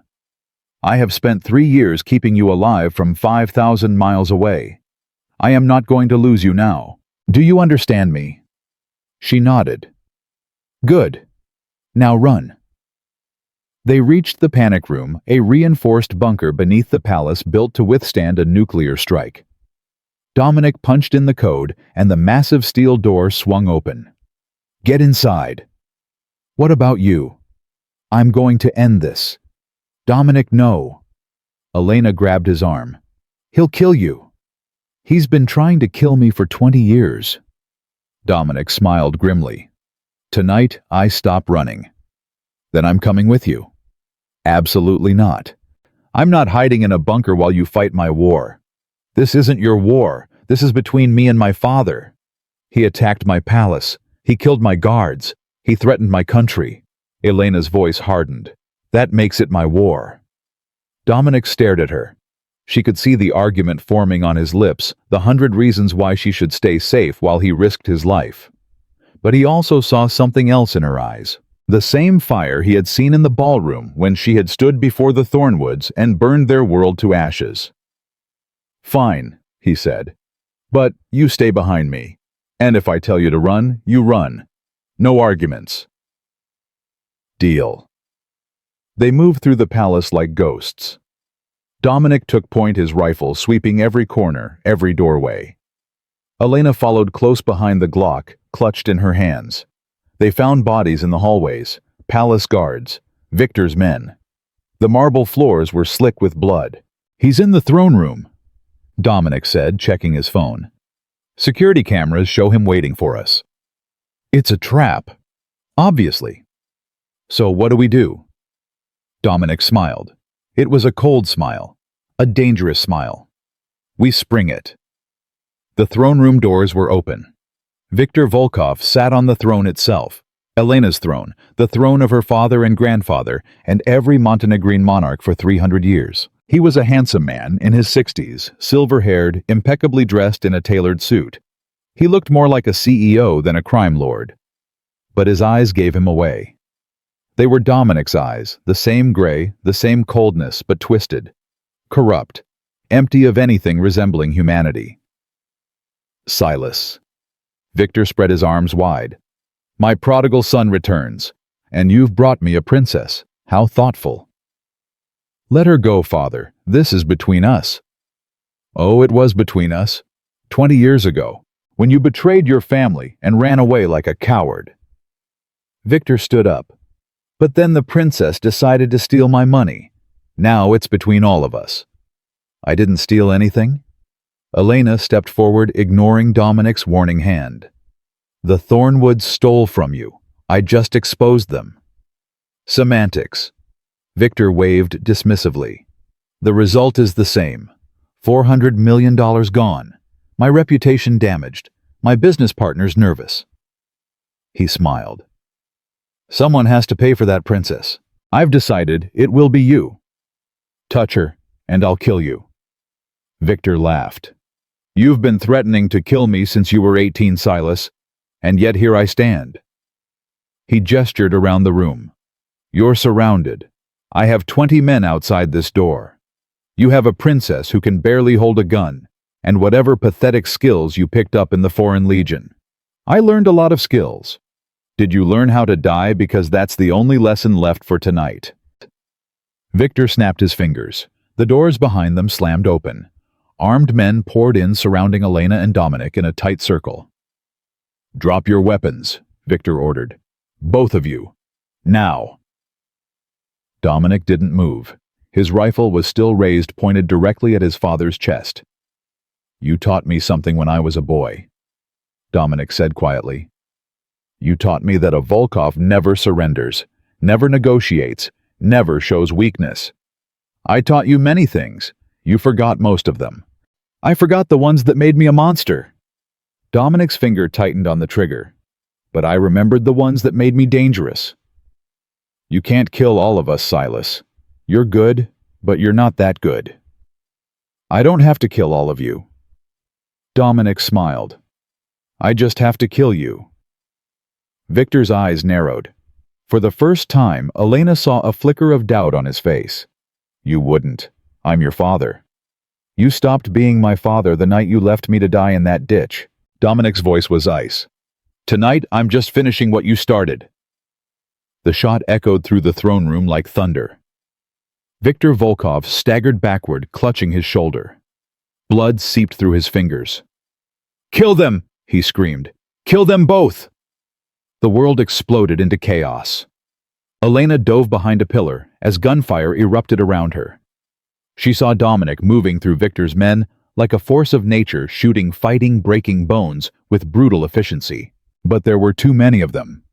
"I have spent 3 years keeping you alive from 5,000 miles away. I am not going to lose you now. Do you understand me?" She nodded. "Good. Now run." They reached the panic room, a reinforced bunker beneath the palace built to withstand a nuclear strike. Dominic punched in the code, and the massive steel door swung open. "Get inside." "What about you?" "I'm going to end this." "Dominic, no." Elena grabbed his arm. "He'll kill you." "He's been trying to kill me for 20 years. Dominic smiled grimly. "Tonight, I stop running." "Then I'm coming with you." "Absolutely not. I'm not hiding in a bunker while you fight my war. This isn't your war. This is between me and my father. He attacked my palace. He killed my guards. He threatened my country." Elena's voice hardened. "That makes it my war." Dominic stared at her. She could see the argument forming on his lips, the 100 reasons why she should stay safe while he risked his life. But he also saw something else in her eyes. The same fire he had seen in the ballroom when she had stood before the Thornwoods and burned their world to ashes. "Fine," he said. "But you stay behind me. And if I tell you to run, you run. No arguments." "Deal." They moved through the palace like ghosts. Dominic took point, his rifle sweeping every corner, every doorway. Elena followed close behind the Glock, clutched in her hands. They found bodies in the hallways, palace guards, Victor's men. The marble floors were slick with blood. "He's in the throne room," Dominic said, checking his phone. "Security cameras show him waiting for us." "It's a trap." "Obviously." "So what do we do?" Dominic smiled. It was a cold smile, a dangerous smile. "We spring it." The throne room doors were open. Viktor Volkov sat on the throne itself, Elena's throne, the throne of her father and grandfather, and every Montenegrine monarch for 300 years. He was a handsome man in his 60s, silver-haired, impeccably dressed in a tailored suit. He looked more like a CEO than a crime lord. But his eyes gave him away. They were Dominic's eyes, the same gray, the same coldness, but twisted. Corrupt, empty of anything resembling humanity. "Silas." Victor spread his arms wide. "My prodigal son returns, and you've brought me a princess. How thoughtful." "Let her go, father. This is between us." "Oh, it was between us. 20 years ago, when you betrayed your family and ran away like a coward." Victor stood up. "But then the princess decided to steal my money. Now it's between all of us." "I didn't steal anything." Elena stepped forward, ignoring Dominic's warning hand. "The Thornwoods stole from you. I just exposed them." "Semantics." Victor waved dismissively. "The result is the same. $400 million gone. My reputation damaged. My business partners nervous." He smiled. "Someone has to pay for that princess. I've decided it will be you. Touch her, and I'll kill you." Victor laughed. "You've been threatening to kill me since you were 18, Silas, and yet here I stand." He gestured around the room. "You're surrounded. I have 20 men outside this door. You have a princess who can barely hold a gun, and whatever pathetic skills you picked up in the Foreign Legion. I learned a lot of skills. Did you learn how to die because that's the only lesson left for tonight? Victor snapped his fingers. The doors behind them slammed open. Armed men poured in, surrounding Elena and Dominic in a tight circle. Drop your weapons, Victor ordered. Both of you. Now. Dominic didn't move. His rifle was still raised, pointed directly at his father's chest. You taught me something when I was a boy, Dominic said quietly. You taught me that a Volkov never surrenders, never negotiates, never shows weakness. I taught you many things. You forgot most of them. I forgot the ones that made me a monster. Dominic's finger tightened on the trigger. But I remembered the ones that made me dangerous. You can't kill all of us, Silas. You're good, but you're not that good. I don't have to kill all of you. Dominic smiled. I just have to kill you. Victor's eyes narrowed. For the first time, Elena saw a flicker of doubt on his face. You wouldn't. I'm your father. You stopped being my father the night you left me to die in that ditch. Dominic's voice was ice. Tonight, I'm just finishing what you started. The shot echoed through the throne room like thunder. Viktor Volkov staggered backward, clutching his shoulder. Blood seeped through his fingers. Kill them, he screamed. Kill them both! The world exploded into chaos. Elena dove behind a pillar as gunfire erupted around her. She saw Dominic moving through Victor's men like a force of nature, shooting, fighting, breaking bones with brutal efficiency. But there were too many of them.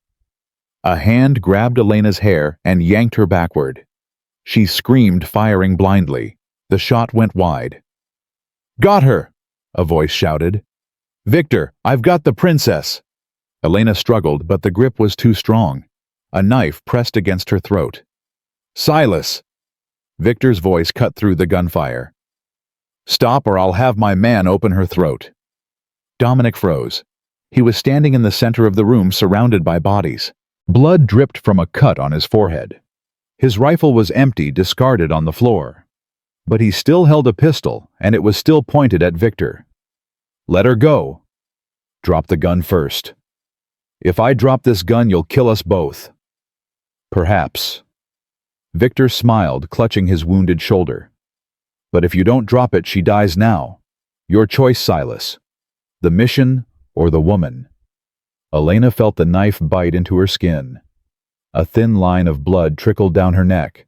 A hand grabbed Elena's hair and yanked her backward. She screamed, firing blindly. The shot went wide. Got her! A voice shouted. Victor, I've got the princess! Elena struggled, but the grip was too strong. A knife pressed against her throat. Silas! Victor's voice cut through the gunfire. Stop or I'll have my man open her throat. Dominic froze. He was standing in the center of the room, surrounded by bodies. Blood dripped from a cut on his forehead. His rifle was empty, discarded on the floor. But he still held a pistol, and it was still pointed at Victor. Let her go. Drop the gun first. If I drop this gun, you'll kill us both. Perhaps. Victor smiled, clutching his wounded shoulder. But if you don't drop it, she dies now. Your choice, Silas. The mission or the woman. Elena felt the knife bite into her skin. A thin line of blood trickled down her neck.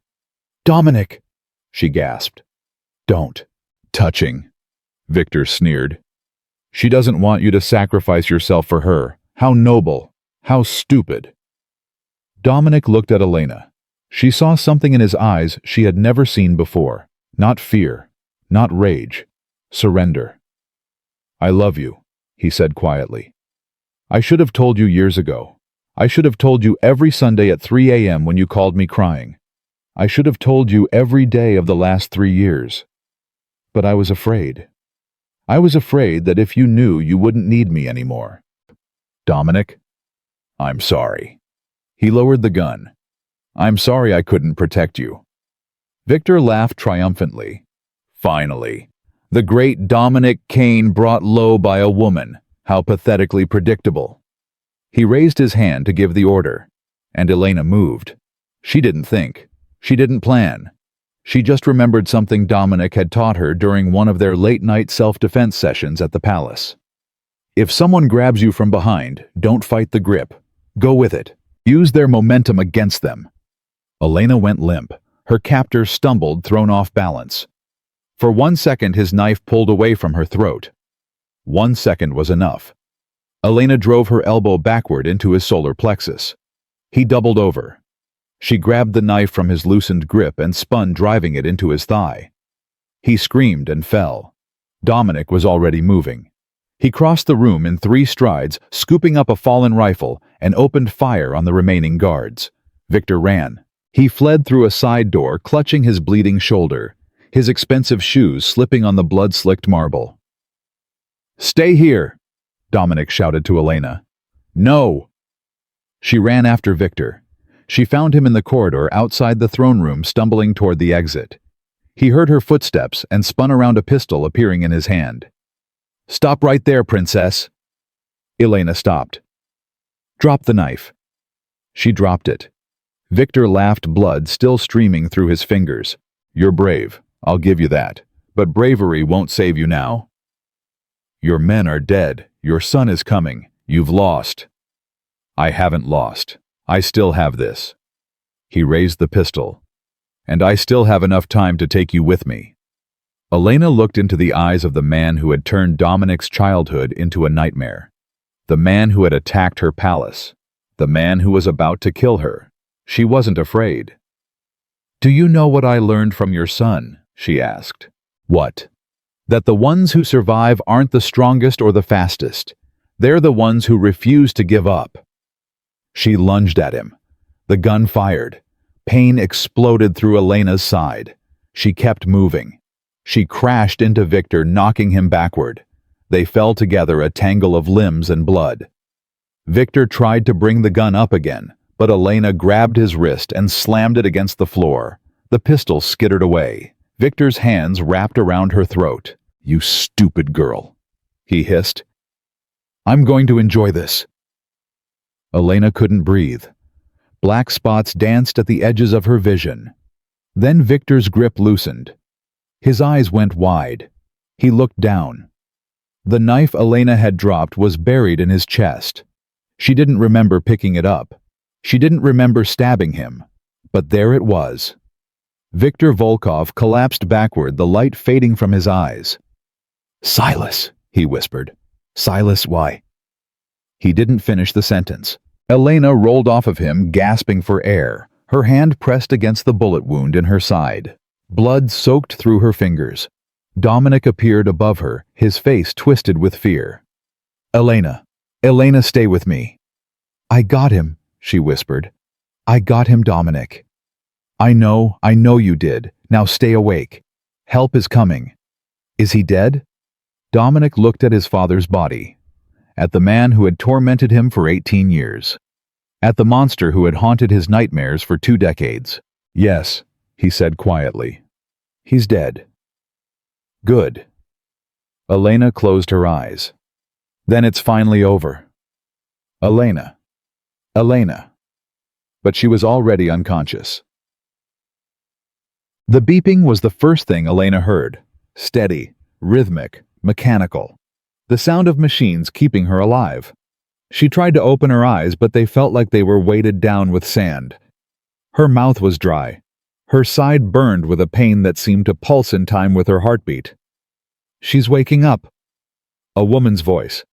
Dominic! She gasped. Don't. Touching. Victor sneered. She doesn't want you to sacrifice yourself for her. How noble. How stupid. Dominic looked at Elena. She saw something in his eyes she had never seen before. Not fear. Not rage. Surrender. I love you, he said quietly. I should have told you years ago. I should have told you every Sunday at 3 a.m. when you called me crying. I should have told you every day of the last 3 years. But I was afraid. I was afraid that if you knew, you wouldn't need me anymore. Dominic, I'm sorry. He lowered the gun. I'm sorry I couldn't protect you. Victor laughed triumphantly. Finally. The great Dominic Kane brought low by a woman. How pathetically predictable. He raised his hand to give the order, and Elena moved. She didn't think. She didn't plan. She just remembered something Dominic had taught her during one of their late-night self-defense sessions at the palace. If someone grabs you from behind, don't fight the grip. Go with it. Use their momentum against them. Elena went limp. Her captor stumbled, thrown off balance. For 1 second, his knife pulled away from her throat. 1 second was enough. Elena drove her elbow backward into his solar plexus. He doubled over. She grabbed the knife from his loosened grip and spun, driving it into his thigh. He screamed and fell. Dominic was already moving. He crossed the room in 3 strides, scooping up a fallen rifle, and opened fire on the remaining guards. Victor ran. He fled through a side door, clutching his bleeding shoulder, his expensive shoes slipping on the blood-slicked marble. Stay here, Dominic shouted to Elena. No! She ran after Victor. She found him in the corridor outside the throne room, stumbling toward the exit. He heard her footsteps and spun around, a pistol appearing in his hand. Stop right there, princess. Elena stopped. Drop the knife. She dropped it. Victor laughed, blood still streaming through his fingers. You're brave, I'll give you that. But bravery won't save you now. Your men are dead. Your son is coming. You've lost. I haven't lost. I still have this. He raised the pistol. And I still have enough time to take you with me. Elena looked into the eyes of the man who had turned Dominic's childhood into a nightmare. The man who had attacked her palace. The man who was about to kill her. She wasn't afraid. Do you know what I learned from your son? She asked. What? That the ones who survive aren't the strongest or the fastest. They're the ones who refuse to give up. She lunged at him. The gun fired. Pain exploded through Elena's side. She kept moving. She crashed into Victor, knocking him backward. They fell together, a tangle of limbs and blood. Victor tried to bring the gun up again, but Elena grabbed his wrist and slammed it against the floor. The pistol skittered away. Victor's hands wrapped around her throat. You stupid girl, he hissed. I'm going to enjoy this. Elena couldn't breathe. Black spots danced at the edges of her vision. Then Victor's grip loosened. His eyes went wide. He looked down. The knife Elena had dropped was buried in his chest. She didn't remember picking it up. She didn't remember stabbing him. But there it was. Victor Volkov collapsed backward, the light fading from his eyes. Silas, he whispered. Silas, why? He didn't finish the sentence. Elena rolled off of him, gasping for air, her hand pressed against the bullet wound in her side. Blood soaked through her fingers. Dominic appeared above her, his face twisted with fear. Elena, stay with me. I got him, she whispered. I got him, Dominic. I know you did. Now stay awake. Help is coming. Is he dead? Dominic looked at his father's body, at the man who had tormented him for 18 years, at the monster who had haunted his nightmares for 2 decades. Yes, he said quietly. He's dead. Good. Elena closed her eyes. Then it's finally over. Elena. But she was already unconscious. The beeping was the first thing Elena heard. Steady, rhythmic, mechanical. The sound of machines keeping her alive. She tried to open her eyes, but they felt like they were weighted down with sand. Her mouth was dry. Her side burned with a pain that seemed to pulse in time with her heartbeat. She's waking up. A woman's voice.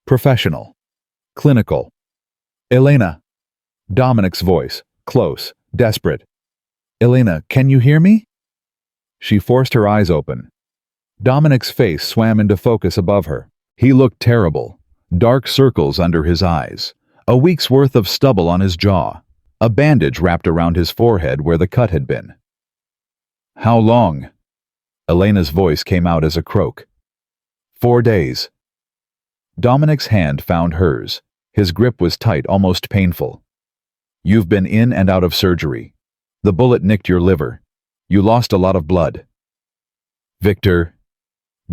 Professional. Clinical. Elena. Dominic's voice. Close. Desperate. Elena, can you hear me? She forced her eyes open. Dominic's face swam into focus above her. He looked terrible. Dark circles under his eyes. A week's worth of stubble on his jaw. A bandage wrapped around his forehead where the cut had been. How long? Elena's voice came out as a croak. 4 days. Dominic's hand found hers. His grip was tight, almost painful. You've been in and out of surgery. The bullet nicked your liver. You lost a lot of blood. Victor,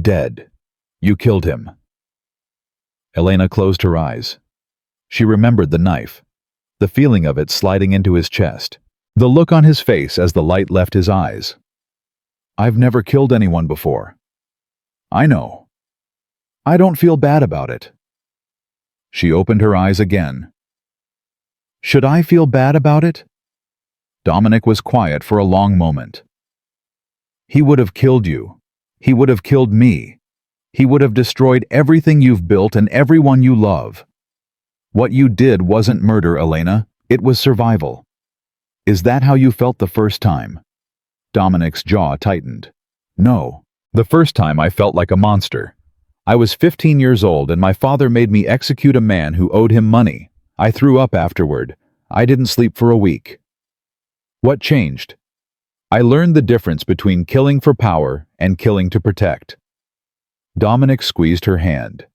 dead. You killed him. Elena closed her eyes. She remembered the knife, the feeling of it sliding into his chest, the look on his face as the light left his eyes. I've never killed anyone before. I know. I don't feel bad about it. She opened her eyes again. Should I feel bad about it? Dominic was quiet for a long moment. He would have killed you. He would have killed me. He would have destroyed everything you've built and everyone you love. What you did wasn't murder, Elena. It was survival. Is that how you felt the first time? Dominic's jaw tightened. No. The first time I felt like a monster. I was 15 years old and my father made me execute a man who owed him money. I threw up afterward. I didn't sleep for a week. What changed? I learned the difference between killing for power and killing to protect. Dominic squeezed her hand.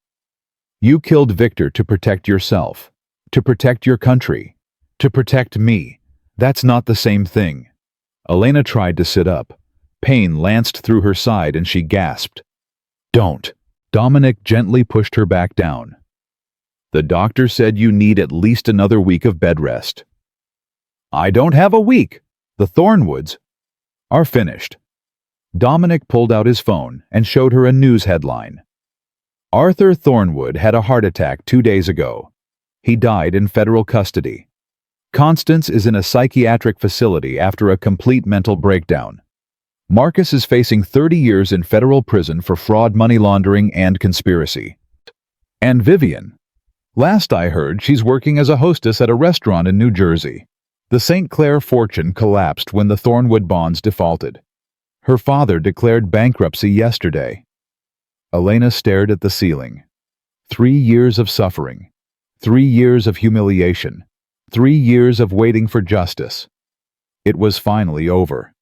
You killed Victor to protect yourself, to protect your country, to protect me. That's not the same thing. Elena tried to sit up. Pain lanced through her side and she gasped. Don't. Dominic gently pushed her back down. The doctor said you need at least another week of bed rest. I don't have a week. The Thornwoods are finished. Dominic pulled out his phone and showed her a news headline. Arthur Thornwood had a heart attack 2 days ago. He died in federal custody. Constance is in a psychiatric facility after a complete mental breakdown. Marcus is facing 30 years in federal prison for fraud, money laundering, and conspiracy. And Vivian. Last I heard, she's working as a hostess at a restaurant in New Jersey. The St. Clair fortune collapsed when the Thornwood bonds defaulted. Her father declared bankruptcy yesterday. Elena stared at the ceiling. 3 years of suffering. 3 years of humiliation. 3 years of waiting for justice. It was finally over.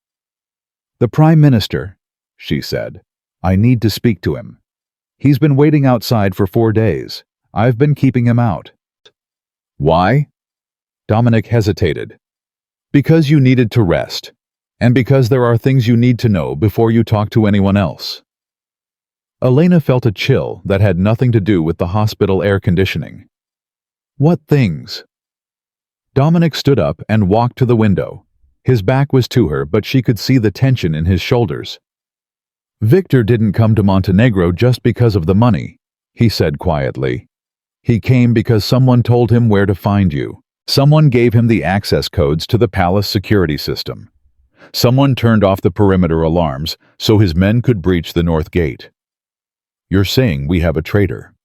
The Prime Minister, she said. I need to speak to him. He's been waiting outside for 4 days. I've been keeping him out. Why? Dominic hesitated. Because you needed to rest. And because there are things you need to know before you talk to anyone else. Elena felt a chill that had nothing to do with the hospital air conditioning. What things? Dominic stood up and walked to the window. His back was to her, but she could see the tension in his shoulders. Victor didn't come to Montenegro just because of the money, he said quietly. He came because someone told him where to find you. Someone gave him the access codes to the palace security system. Someone turned off the perimeter alarms so his men could breach the north gate. You're saying we have a traitor.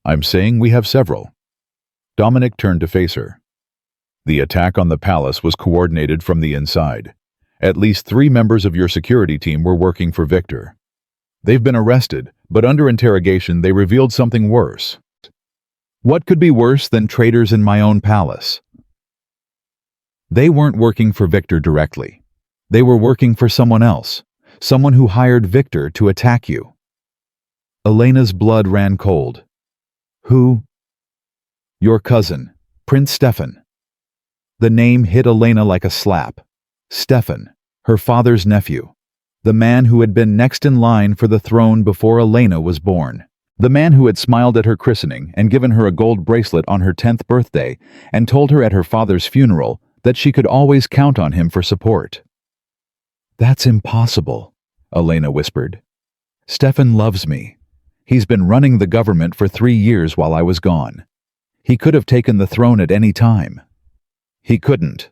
I'm saying we have several. Dominic turned to face her. The attack on the palace was coordinated from the inside. At least 3 members of your security team were working for Victor. They've been arrested, but under interrogation they revealed something worse. What could be worse than traitors in my own palace? They weren't working for Victor directly. They were working for someone else, someone who hired Victor to attack you. Elena's blood ran cold. Who? Your cousin, Prince Stefan. The name hit Elena like a slap. Stefan, her father's nephew. The man who had been next in line for the throne before Elena was born. The man who had smiled at her christening and given her a gold bracelet on her 10th birthday and told her at her father's funeral that she could always count on him for support. That's impossible, Elena whispered. Stefan loves me. He's been running the government for 3 years while I was gone. He could have taken the throne at any time. He couldn't.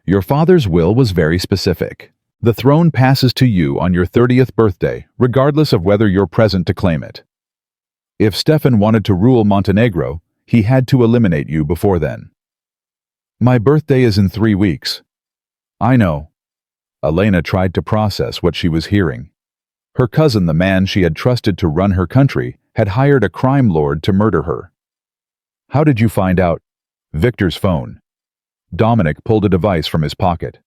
Your father's will was very specific. The throne passes to you on your 30th birthday, regardless of whether you're present to claim it. If Stefan wanted to rule Montenegro, he had to eliminate you before then. My birthday is in 3 weeks. I know. Elena tried to process what she was hearing. Her cousin, the man she had trusted to run her country, had hired a crime lord to murder her. How did you find out? Victor's phone. Dominic pulled a device from his pocket.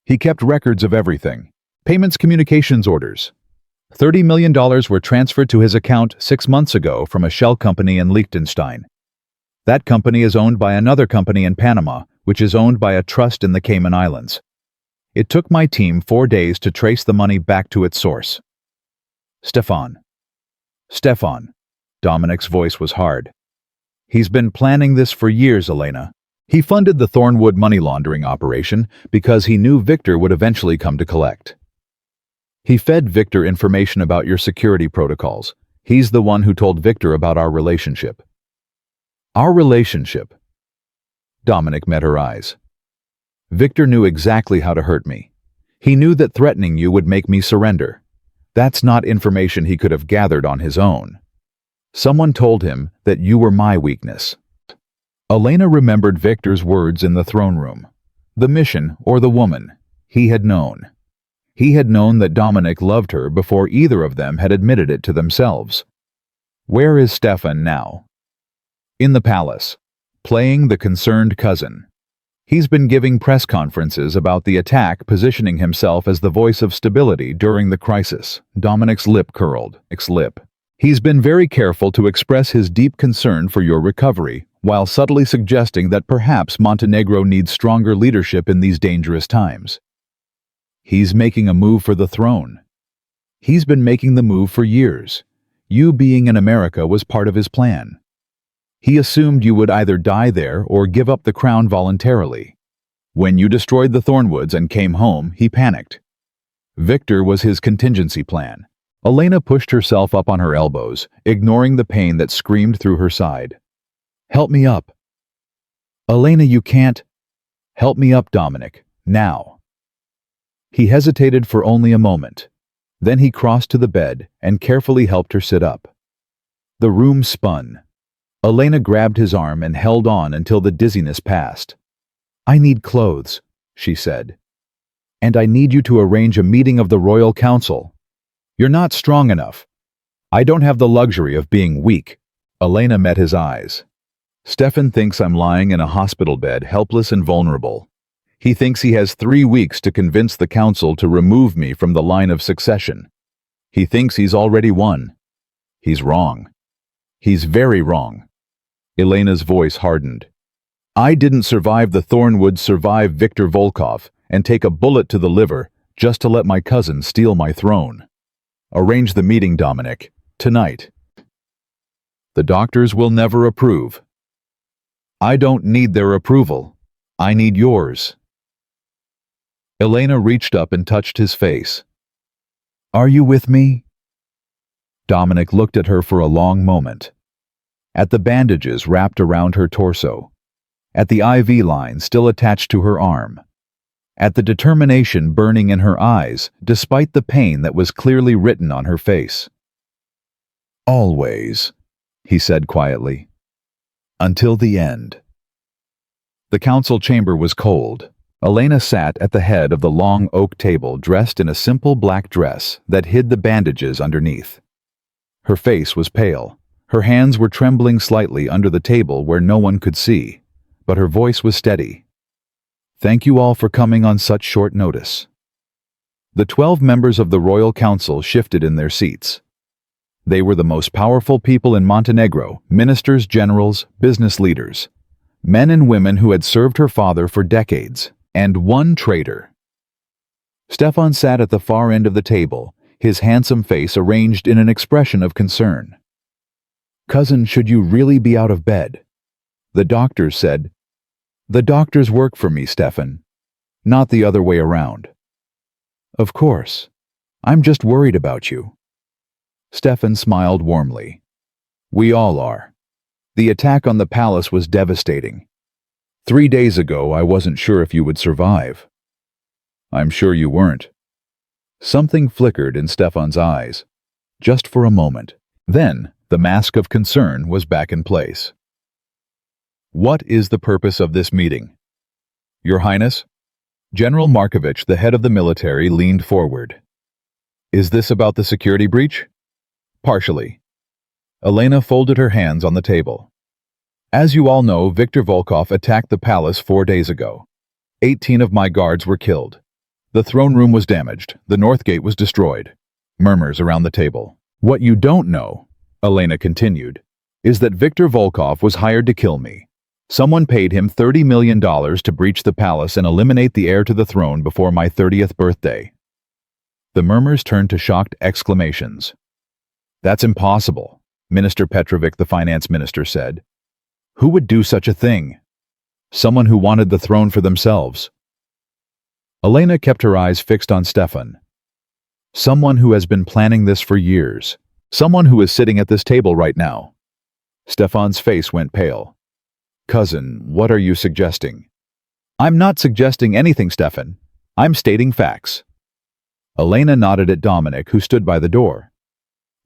He kept records of everything. Payments, communications orders. $30 million were transferred to his account 6 months ago from a shell company in Liechtenstein. That company is owned by another company in Panama, which is owned by a trust in the Cayman Islands. It took my team 4 days to trace the money back to its source. Stefan. Dominic's voice was hard. He's been planning this for years, Elena. He funded the Thornwood money laundering operation because he knew Victor would eventually come to collect. He fed Victor information about your security protocols. He's the one who told Victor about our relationship. Our relationship. Dominic met her eyes. Victor knew exactly how to hurt me. He knew that threatening you would make me surrender. That's not information he could have gathered on his own. Someone told him that you were my weakness. Elena remembered Victor's words in the throne room. The mission, or the woman, he had known. He had known that Dominic loved her before either of them had admitted it to themselves. Where is Stefan now? In the palace, playing the concerned cousin. He's been giving press conferences about the attack, positioning himself as the voice of stability during the crisis. Dominic's lip curled. He's been very careful to express his deep concern for your recovery, while subtly suggesting that perhaps Montenegro needs stronger leadership in these dangerous times. He's making a move for the throne. He's been making the move for years. You being in America was part of his plan. He assumed you would either die there or give up the crown voluntarily. When you destroyed the Thornwoods and came home, he panicked. Victor was his contingency plan. Elena pushed herself up on her elbows, ignoring the pain that screamed through her side. Help me up. Elena, you can't. Help me up, Dominic, now. He hesitated for only a moment. Then he crossed to the bed and carefully helped her sit up. The room spun. Elena grabbed his arm and held on until the dizziness passed. I need clothes, she said. And I need you to arrange a meeting of the Royal Council. You're not strong enough. I don't have the luxury of being weak. Elena met his eyes. Stefan thinks I'm lying in a hospital bed, helpless and vulnerable. He thinks he has 3 weeks to convince the council to remove me from the line of succession. He thinks he's already won. He's wrong. He's very wrong. Elena's voice hardened. I didn't survive the Thornwoods, survive Victor Volkov, and take a bullet to the liver just to let my cousin steal my throne. Arrange the meeting, Dominic, tonight. The doctors will never approve. I don't need their approval. I need yours. Elena reached up and touched his face. Are you with me? Dominic looked at her for a long moment. At the bandages wrapped around her torso. At the IV line still attached to her arm. At the determination burning in her eyes, despite the pain that was clearly written on her face. Always, he said quietly. Until the end. The council chamber was cold. Elena sat at the head of the long oak table dressed in a simple black dress that hid the bandages underneath. Her face was pale. Her hands were trembling slightly under the table where no one could see, but her voice was steady. Thank you all for coming on such short notice. The 12 members of the Royal Council shifted in their seats. They were the most powerful people in Montenegro, ministers, generals, business leaders, men and women who had served her father for decades, and one traitor. Stefan sat at the far end of the table, his handsome face arranged in an expression of concern. Cousin, should you really be out of bed? The doctors said, The doctors work for me, Stefan, not the other way around. Of course. I'm just worried about you. Stefan smiled warmly. We all are. The attack on the palace was devastating. 3 days ago, I wasn't sure if you would survive. I'm sure you weren't. Something flickered in Stefan's eyes, just for a moment. Then, the mask of concern was back in place. What is the purpose of this meeting? Your Highness? General Markovich, the head of the military, leaned forward. Is this about the security breach? Partially. Elena folded her hands on the table. As you all know, Victor Volkov attacked the palace 4 days ago. 18 of my guards were killed. The throne room was damaged. The north gate was destroyed. Murmurs around the table. What you don't know, Elena continued, is that Victor Volkov was hired to kill me. Someone paid him $30 million to breach the palace and eliminate the heir to the throne before my 30th birthday. The murmurs turned to shocked exclamations. That's impossible, Minister Petrovic, the finance minister, said. Who would do such a thing? Someone who wanted the throne for themselves. Elena kept her eyes fixed on Stefan. Someone who has been planning this for years. Someone who is sitting at this table right now. Stefan's face went pale. Cousin, what are you suggesting? I'm not suggesting anything, Stefan. I'm stating facts. Elena nodded at Dominic, who stood by the door.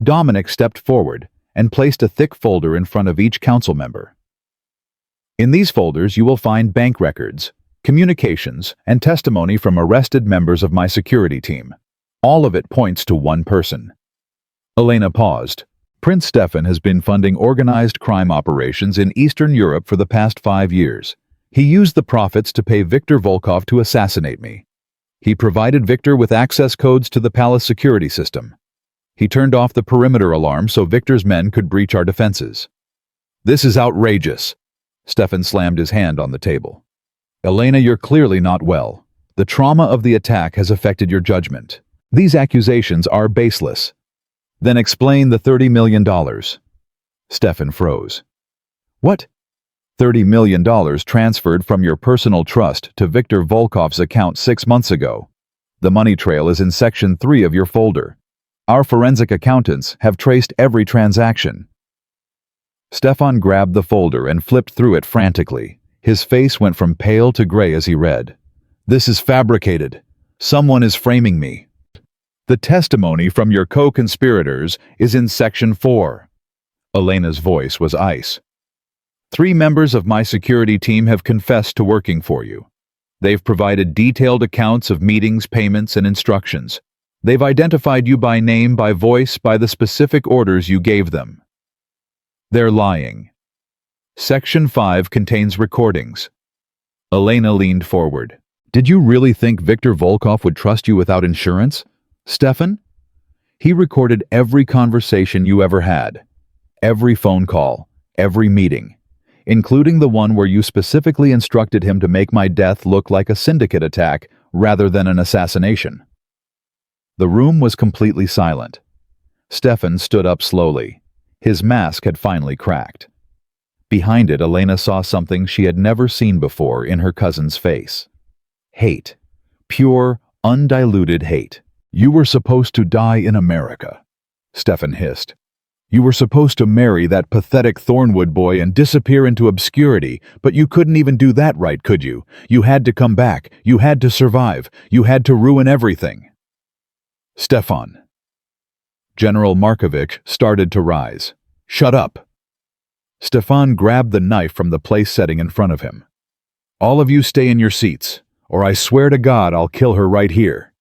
Dominic stepped forward and placed a thick folder in front of each council member. In these folders you will find bank records, communications, and testimony from arrested members of my security team. All of it points to one person. Elena paused. Prince Stefan has been funding organized crime operations in Eastern Europe for the past 5 years. He used the profits to pay Victor Volkov to assassinate me. He provided Victor with access codes to the palace security system. He turned off the perimeter alarm so Victor's men could breach our defenses. This is outrageous. Stefan slammed his hand on the table. Elena, you're clearly not well. The trauma of the attack has affected your judgment. These accusations are baseless. Then explain the $30 million. Stefan froze. What? $30 million transferred from your personal trust to Viktor Volkov's account 6 months ago. The money trail is in Section 3 of your folder. Our forensic accountants have traced every transaction. Stefan grabbed the folder and flipped through it frantically. His face went from pale to gray as he read. This is fabricated. Someone is framing me. The testimony from your co-conspirators is in Section 4. Elena's voice was ice. 3 members of my security team have confessed to working for you. They've provided detailed accounts of meetings, payments, and instructions. They've identified you by name, by voice, by the specific orders you gave them. They're lying. Section 5 contains recordings. Elena leaned forward. Did you really think Viktor Volkov would trust you without insurance, Stefan? He recorded every conversation you ever had, every phone call, every meeting, including the one where you specifically instructed him to make my death look like a syndicate attack rather than an assassination. The room was completely silent. Stefan stood up slowly. His mask had finally cracked. Behind it, Elena saw something she had never seen before in her cousin's face. Hate. Pure, undiluted hate. You were supposed to die in America, Stefan hissed. You were supposed to marry that pathetic Thornwood boy and disappear into obscurity, but you couldn't even do that right, could you? You had to come back. You had to survive. You had to ruin everything. Stefan. General Markovich started to rise. Shut up. Stefan grabbed the knife from the place setting in front of him. All of you stay in your seats, or I swear to God I'll kill her right here.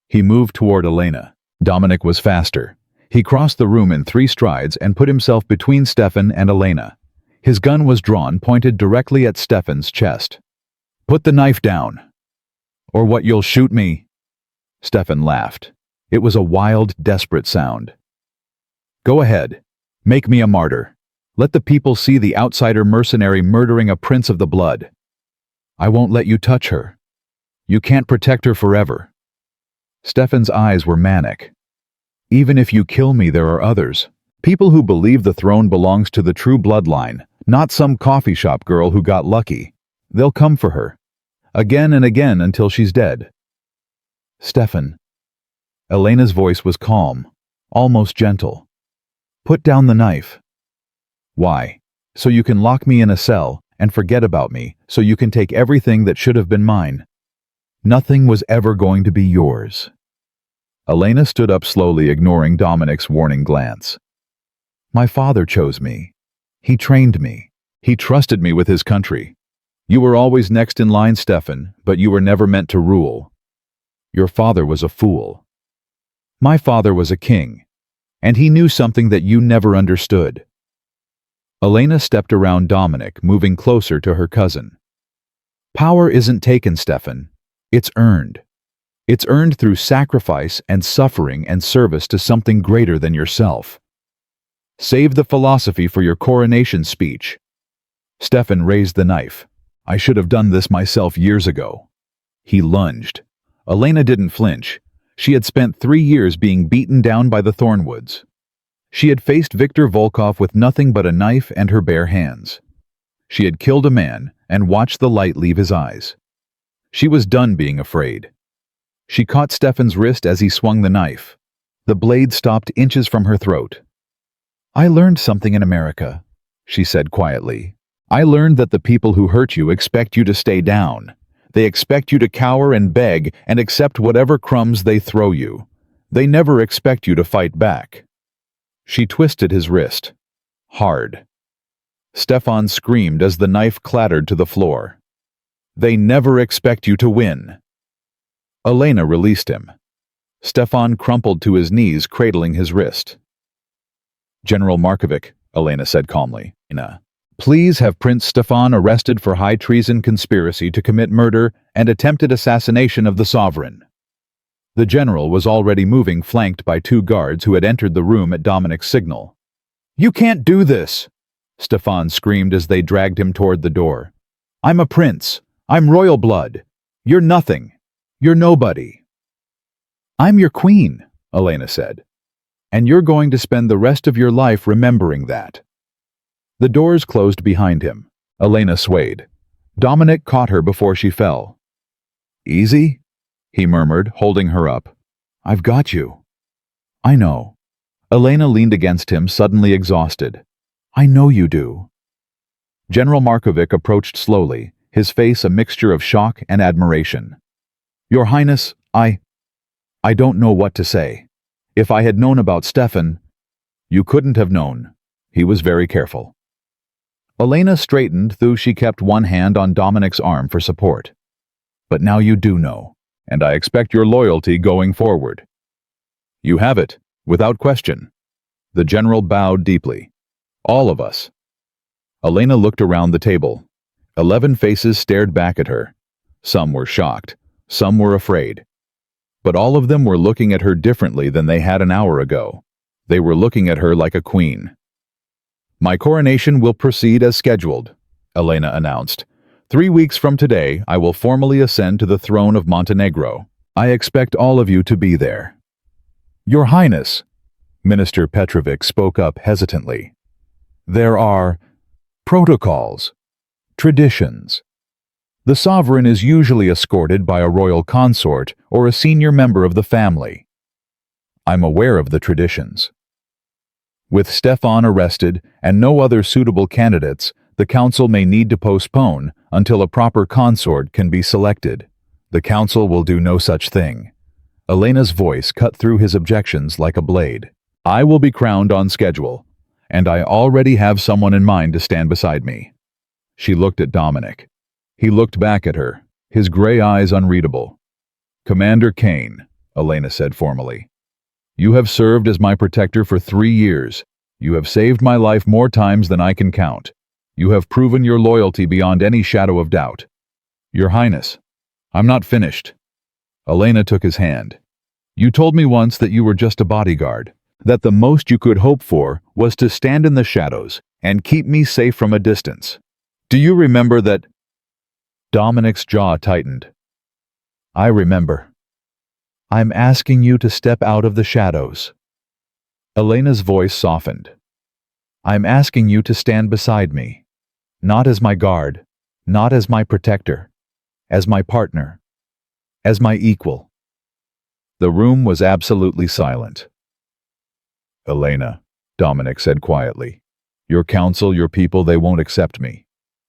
He moved toward Elena. Dominic was faster. He crossed the room in 3 strides and put himself between Stefan and Elena. His gun was drawn, pointed directly at Stefan's chest. Put the knife down. Or what, you'll shoot me? Stefan laughed. It was a wild, desperate sound. Go ahead. Make me a martyr. Let the people see the outsider mercenary murdering a prince of the blood. I won't let you touch her. You can't protect her forever. Stefan's eyes were manic. Even if you kill me, there are others. People who believe the throne belongs to the true bloodline, not some coffee shop girl who got lucky. They'll come for her. Again and again until she's dead. Stefan. Elena's voice was calm, almost gentle. Put down the knife. Why? So you can lock me in a cell and forget about me, so you can take everything that should have been mine. Nothing was ever going to be yours. Elena stood up slowly, ignoring Dominic's warning glance. My father chose me. He trained me. He trusted me with his country. You were always next in line, Stefan, but you were never meant to rule. Your father was a fool. My father was a king, and he knew something that you never understood. Elena stepped around Dominic, moving closer to her cousin. Power isn't taken, Stefan. It's earned. It's earned through sacrifice and suffering and service to something greater than yourself. Save the philosophy for your coronation speech. Stefan raised the knife. I should have done this myself years ago. He lunged. Elena didn't flinch. She had spent 3 years being beaten down by the Thornwoods. She had faced Viktor Volkov with nothing but a knife and her bare hands. She had killed a man and watched the light leave his eyes. She was done being afraid. She caught Stefan's wrist as he swung the knife. The blade stopped inches from her throat. I learned something in America, she said quietly. I learned that the people who hurt you expect you to stay down. They expect you to cower and beg and accept whatever crumbs they throw you. They never expect you to fight back. She twisted his wrist. Hard. Stefan screamed as the knife clattered to the floor. They never expect you to win. Elena released him. Stefan crumpled to his knees, cradling his wrist. General Markovich, Elena said calmly, please have Prince Stefan arrested for high treason conspiracy to commit murder and attempted assassination of the sovereign. The general was already moving, flanked by 2 guards who had entered the room at Dominic's signal. You can't do this, Stefan screamed as they dragged him toward the door. I'm a prince. I'm royal blood. You're nothing. You're nobody. I'm your queen, Elena said. And you're going to spend the rest of your life remembering that. The doors closed behind him. Elena swayed. Dominic caught her before she fell. "Easy?" he murmured, holding her up. "I've got you." "I know." Elena leaned against him, suddenly exhausted. "I know you do." General Markovic approached slowly, his face a mixture of shock and admiration. "Your Highness, I don't know what to say. If I had known about Stefan—" "You couldn't have known. He was very careful." Elena straightened, though she kept one hand on Dominic's arm for support. "But now you do know, and I expect your loyalty going forward." "You have it, without question." The general bowed deeply. "All of us." Elena looked around the table. 11 faces stared back at her. Some were shocked, some were afraid. But all of them were looking at her differently than they had an hour ago. They were looking at her like a queen. "My coronation will proceed as scheduled," Elena announced. 3 weeks from today, I will formally ascend to the throne of Montenegro. I expect all of you to be there." "Your Highness," Minister Petrovic spoke up hesitantly. "There are protocols, traditions. The sovereign is usually escorted by a royal consort or a senior member of the family. I'm aware of the traditions. With Stefan arrested and no other suitable candidates, the council may need to postpone until a proper consort can be selected. The council will do no such thing." Elena's voice cut through his objections like a blade. "I will be crowned on schedule, and I already have someone in mind to stand beside me." She looked at Dominic. He looked back at her, his gray eyes unreadable. "Commander Kane," Elena said formally. "You have served as my protector for 3 years. You have saved my life more times than I can count. You have proven your loyalty beyond any shadow of doubt. Your Highness, I'm not finished." Elena took his hand. "You told me once that you were just a bodyguard, that the most you could hope for was to stand in the shadows and keep me safe from a distance. Do you remember that?" Dominic's jaw tightened. "I remember. I'm asking you to step out of the shadows." Elena's voice softened. "I'm asking you to stand beside me, not as my guard, not as my protector, as my partner, as my equal." The room was absolutely silent. "Elena," Dominic said quietly, "your council, your people, they won't accept me.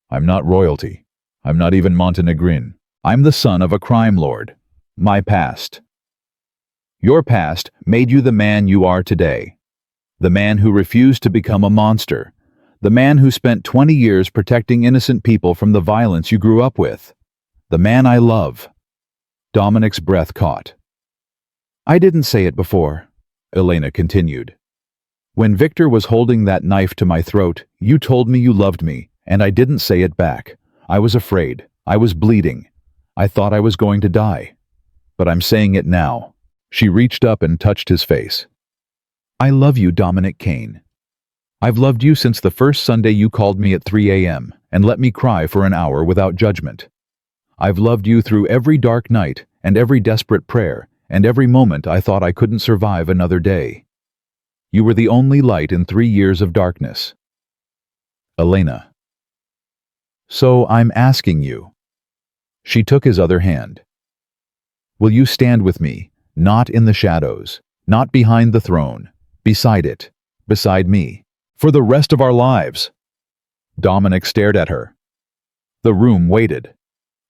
I'm not royalty. I'm not even Montenegrin. I'm the son of a crime lord. My past. Your past made you the man you are today. The man who refused to become a monster. The man who spent 20 years protecting innocent people from the violence you grew up with. The man I love." Dominic's breath caught. "I didn't say it before," Elena continued. "When Victor was holding that knife to my throat, you told me you loved me, and I didn't say it back. I was afraid. I was bleeding. I thought I was going to die. But I'm saying it now." She reached up and touched his face. "I love you, Dominic Kane. I've loved you since the first Sunday you called me at 3 a.m. and let me cry for an hour without judgment. I've loved you through every dark night and every desperate prayer and every moment I thought I couldn't survive another day. You were the only light in 3 years of darkness." Elena. "So I'm asking you." She took his other hand. "Will you stand with me, not in the shadows, not behind the throne, beside it, beside me, for the rest of our lives?" Dominic stared at her. The room waited.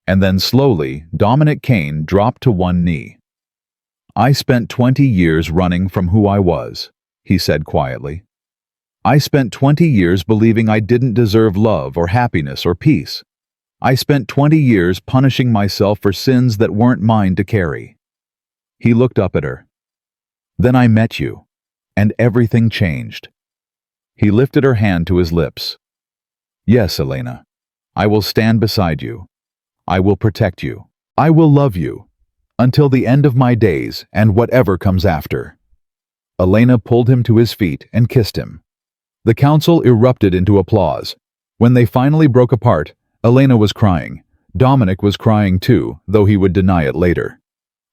And then slowly, Dominic Kane dropped to one knee. "I spent 20 years running from who I was," he said quietly. "I spent 20 years believing I didn't deserve love or happiness or peace. I spent 20 years punishing myself for sins that weren't mine to carry." He looked up at her. "Then I met you, and everything changed." He lifted her hand to his lips. "Yes, Elena, I will stand beside you. I will protect you. I will love you, until the end of my days and whatever comes after." Elena pulled him to his feet and kissed him. The council erupted into applause. When they finally broke apart, Elena was crying. Dominic was crying too, though he would deny it later.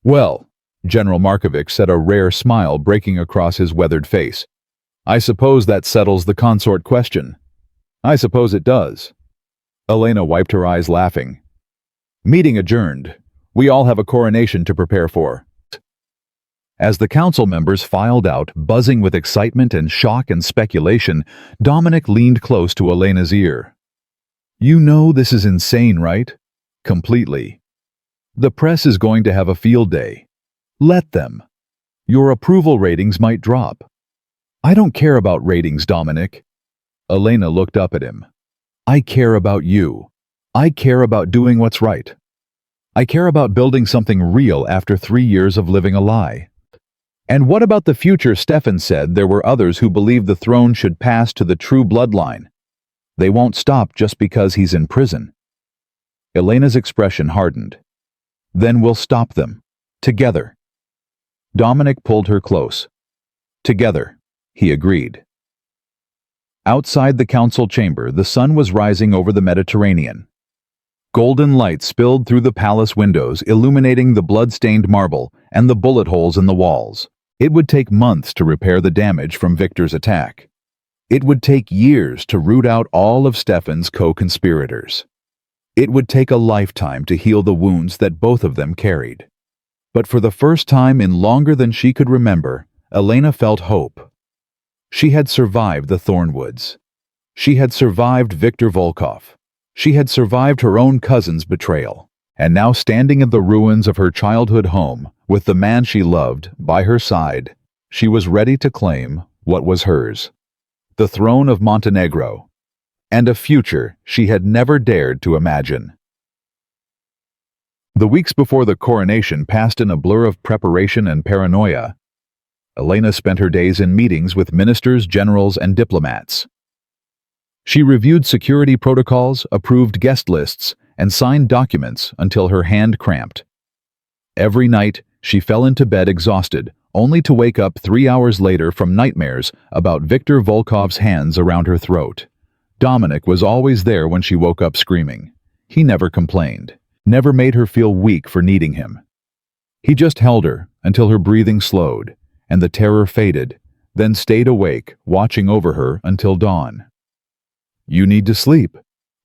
"Well," General Markovic said, a rare smile breaking across his weathered face, "I suppose that settles the consort question." "I suppose it does." Elena wiped her eyes, laughing. Meeting adjourned. We all have a coronation to prepare for. As the council members filed out, buzzing with excitement and shock and speculation, Dominic leaned close to Elena's ear. You know this is insane, right? Completely. The press is going to have a field day. Let them. Your approval ratings might drop. I don't care about ratings, Dominic. Elena looked up at him. I care about you. I care about doing what's right. I care about building something real after 3 years of living a lie. And what about the future? Stefan said there were others who believed the throne should pass to the true bloodline. They won't stop just because he's in prison. Elena's expression hardened. Then we'll stop them. Together. Dominic pulled her close. Together, he agreed. Outside the council chamber, the sun was rising over the Mediterranean. Golden light spilled through the palace windows, illuminating the blood-stained marble and the bullet holes in the walls. It would take months to repair the damage from Victor's attack. It would take years to root out all of Stefan's co-conspirators. It would take a lifetime to heal the wounds that both of them carried. But for the first time in longer than she could remember, Elena felt hope. She had survived the Thornwoods. She had survived Viktor Volkov. She had survived her own cousin's betrayal. And now, standing in the ruins of her childhood home, with the man she loved by her side, she was ready to claim what was hers. The throne of Montenegro. And a future she had never dared to imagine. The weeks before the coronation passed in a blur of preparation and paranoia. Elena spent her days in meetings with ministers, generals, and diplomats. She reviewed security protocols, approved guest lists, and signed documents until her hand cramped. Every night, she fell into bed exhausted, only to wake up 3 hours later from nightmares about Viktor Volkov's hands around her throat. Dominic was always there when she woke up screaming. He never complained, never made her feel weak for needing him. He just held her until her breathing slowed, and the terror faded, then stayed awake, watching over her until dawn. You need to sleep,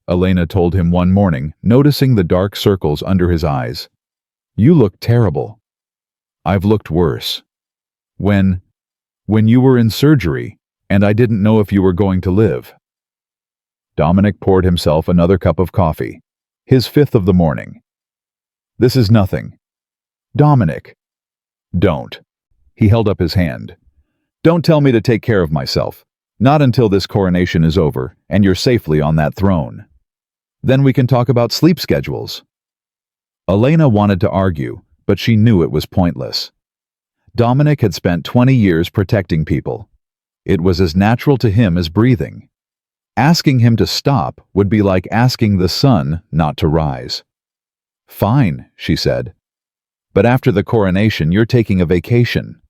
Elena told him one morning, noticing the dark circles under his eyes. You look terrible. I've looked worse. When you were in surgery, and I didn't know if you were going to live. Dominic poured himself another cup of coffee, his fifth of the morning. This is nothing. Dominic. Don't. He held up his hand. Don't tell me to take care of myself. Not until this coronation is over and you're safely on that throne. Then we can talk about sleep schedules. Elena wanted to argue, but she knew it was pointless. Dominic had spent 20 years protecting people. It was as natural to him as breathing. Asking him to stop would be like asking the sun not to rise. Fine, she said. But after the coronation, you're taking a vacation.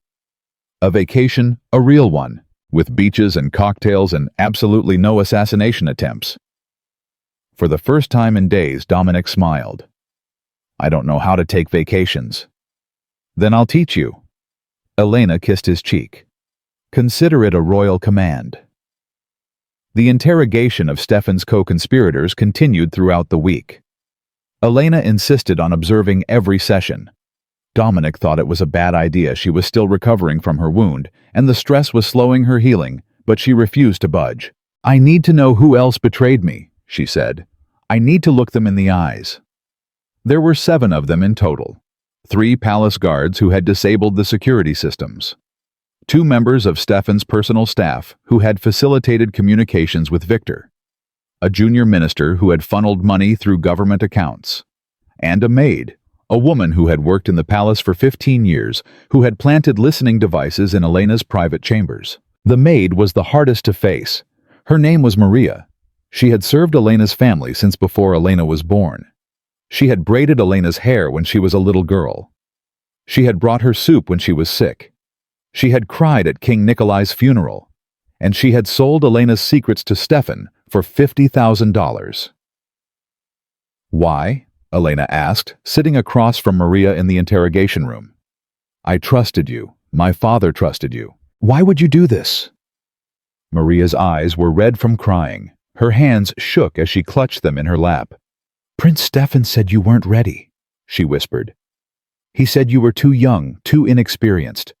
A vacation, a real one, with beaches and cocktails and absolutely no assassination attempts. For the first time in days, Dominic smiled. I don't know how to take vacations. Then I'll teach you. Elena kissed his cheek. Consider it a royal command. The interrogation of Stefan's co-conspirators continued throughout the week. Elena insisted on observing every session. Dominic thought it was a bad idea. She was still recovering from her wound, and the stress was slowing her healing, but she refused to budge. I need to know who else betrayed me, she said. I need to look them in the eyes. There were 7 of them in total. 3 palace guards who had disabled the security systems. 2 members of Stefan's personal staff who had facilitated communications with Viktor. A junior minister who had funneled money through government accounts. And a maid, a woman who had worked in the palace for 15 years, who had planted listening devices in Elena's private chambers. The maid was the hardest to face. Her name was Maria. She had served Elena's family since before Elena was born. She had braided Elena's hair when she was a little girl. She had brought her soup when she was sick. She had cried at King Nikolai's funeral. And she had sold Elena's secrets to Stefan for $50,000. Why? Elena asked, sitting across from Maria in the interrogation room. I trusted you. My father trusted you. Why would you do this? Maria's eyes were red from crying, Her hands shook as she clutched them in her lap. "Prince Stefan said you weren't ready," she whispered. "He said you were too young, too inexperienced.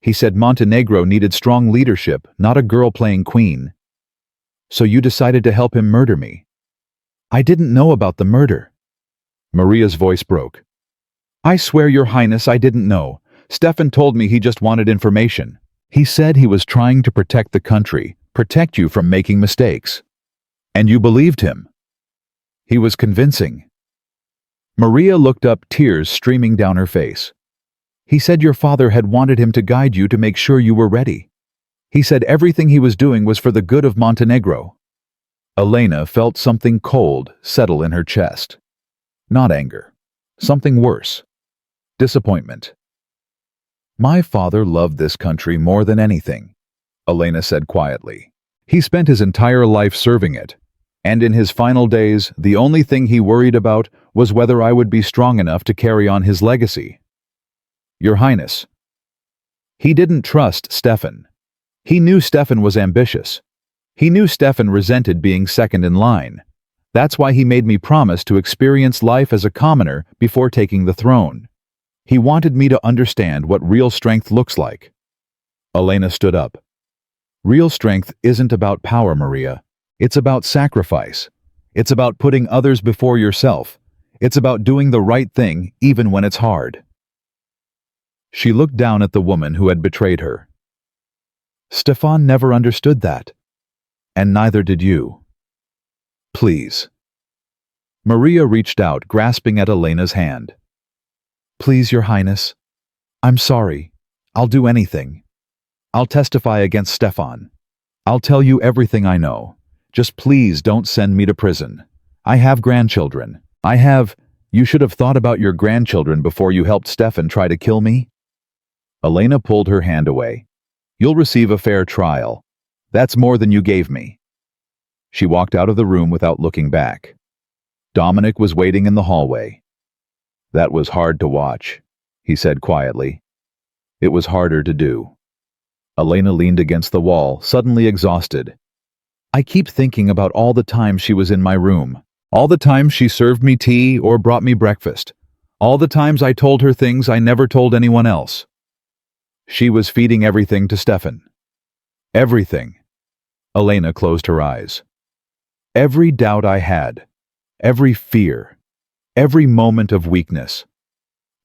He said Montenegro needed strong leadership, not a girl playing queen. So you decided to help him murder me." "I didn't know about the murder." Maria's voice broke. "I swear, Your Highness, I didn't know. Stefan told me he just wanted information. He said he was trying to protect the country, protect you from making mistakes. And you believed him. He was convincing." Maria looked up, tears streaming down her face. "He said your father had wanted him to guide you to make sure you were ready. He said everything he was doing was for the good of Montenegro." Elena felt something cold settle in her chest. Not anger. Something worse. Disappointment. "My father loved this country more than anything," Elena said quietly. "He spent his entire life serving it, and in his final days, the only thing he worried about was whether I would be strong enough to carry on his legacy." "Your Highness." "He didn't trust Stefan. He knew Stefan was ambitious. He knew Stefan resented being second in line. That's why he made me promise to experience life as a commoner before taking the throne. He wanted me to understand what real strength looks like." Elena stood up. "Real strength isn't about power, Maria. It's about sacrifice. It's about putting others before yourself. It's about doing the right thing even when it's hard." She looked down at the woman who had betrayed her. "Stefan never understood that. And neither did you. Please." Maria reached out, grasping at Elena's hand. "Please, Your Highness. I'm sorry. I'll do anything. I'll testify against Stefan. I'll tell you everything I know. Just please don't send me to prison. I have grandchildren. You should have thought about your grandchildren before you helped Stefan try to kill me." Elena pulled her hand away. "You'll receive a fair trial. That's more than you gave me." She walked out of the room without looking back. Dominic was waiting in the hallway. "That was hard to watch," he said quietly. "It was harder to do." Elena leaned against the wall, suddenly exhausted. "I keep thinking about all the times she was in my room, all the times she served me tea or brought me breakfast, all the times I told her things I never told anyone else. She was feeding everything to Stefan. Everything." Elena closed her eyes. "Every doubt I had, every fear, every moment of weakness.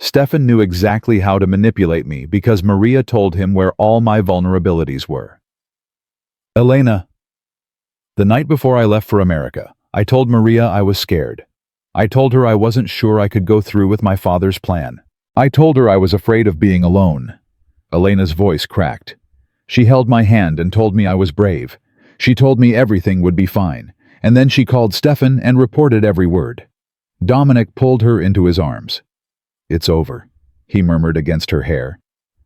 Stefan knew exactly how to manipulate me because Maria told him where all my vulnerabilities were." "Elena." "The night before I left for America, I told Maria I was scared. I told her I wasn't sure I could go through with my father's plan. I told her I was afraid of being alone." Elena's voice cracked. "She held my hand and told me I was brave. She told me everything would be fine. And then she called Stefan and reported every word." Dominic pulled her into his arms. "It's over," he murmured against her hair.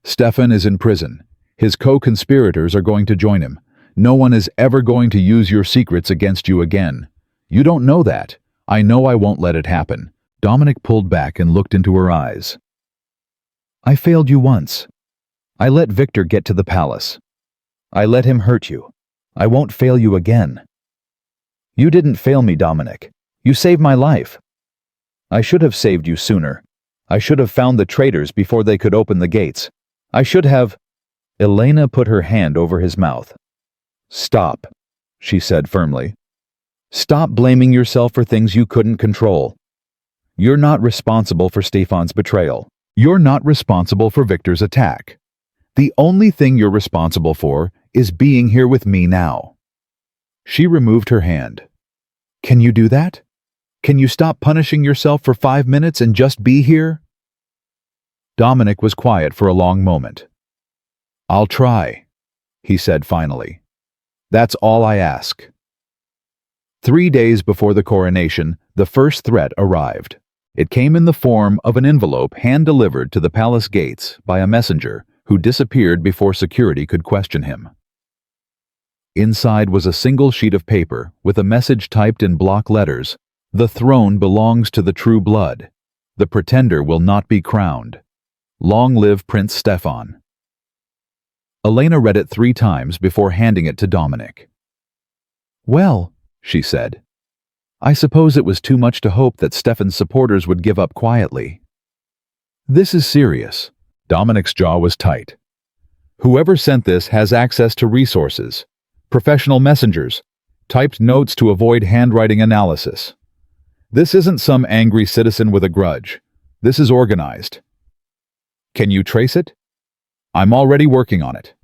"Stefan is in prison. His co-conspirators are going to join him. No one is ever going to use your secrets against you again. You don't know that. I know I won't let it happen." Dominic pulled back and looked into her eyes. "I failed you once. I let Victor get to the palace. I let him hurt you. I won't fail you again." "You didn't fail me, Dominic. You saved my life." "I should have saved you sooner. I should have found the traitors before they could open the gates. I should have—" Elena put her hand over his mouth. "Stop," she said firmly. "Stop blaming yourself for things you couldn't control. You're not responsible for Stefan's betrayal. You're not responsible for Victor's attack. The only thing you're responsible for is being here with me now." She removed her hand. "Can you do that? Can you stop punishing yourself for 5 minutes and just be here?" Dominic was quiet for a long moment. "I'll try," he said finally. "That's all I ask." 3 days before the coronation, the first threat arrived. It came in the form of an envelope hand-delivered to the palace gates by a messenger who disappeared before security could question him. Inside was a single sheet of paper with a message typed in block letters. "The throne belongs to the true blood. The pretender will not be crowned. Long live Prince Stefan." Elena read it 3 times before handing it to Dominic. "Well," she said. I suppose it was too much to hope that Stefan's supporters would give up quietly. This is serious. Dominic's jaw was tight. Whoever sent this has access to resources, professional messengers, typed notes to avoid handwriting analysis. This isn't some angry citizen with a grudge. This is organized. Can you trace it? I'm already working on it.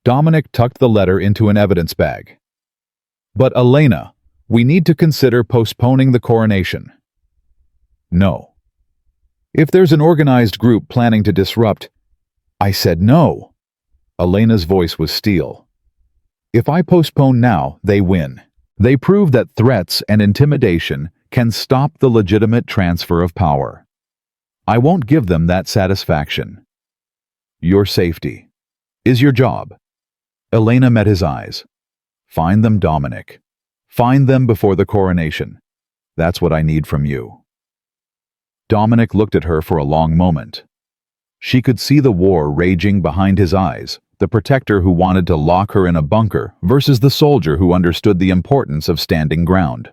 Dominic tucked the letter into an evidence bag. But Elena, we need to consider postponing the coronation. No. If there's an organized group planning to disrupt, I said no. Elena's voice was steel. If I postpone now, they win. They prove that threats and intimidation can stop the legitimate transfer of power. I won't give them that satisfaction. Your safety is your job. Elena met his eyes. Find them, Dominic. Find them before the coronation. That's what I need from you. Dominic looked at her for a long moment. She could see the war raging behind his eyes, the protector who wanted to lock her in a bunker versus the soldier who understood the importance of standing ground.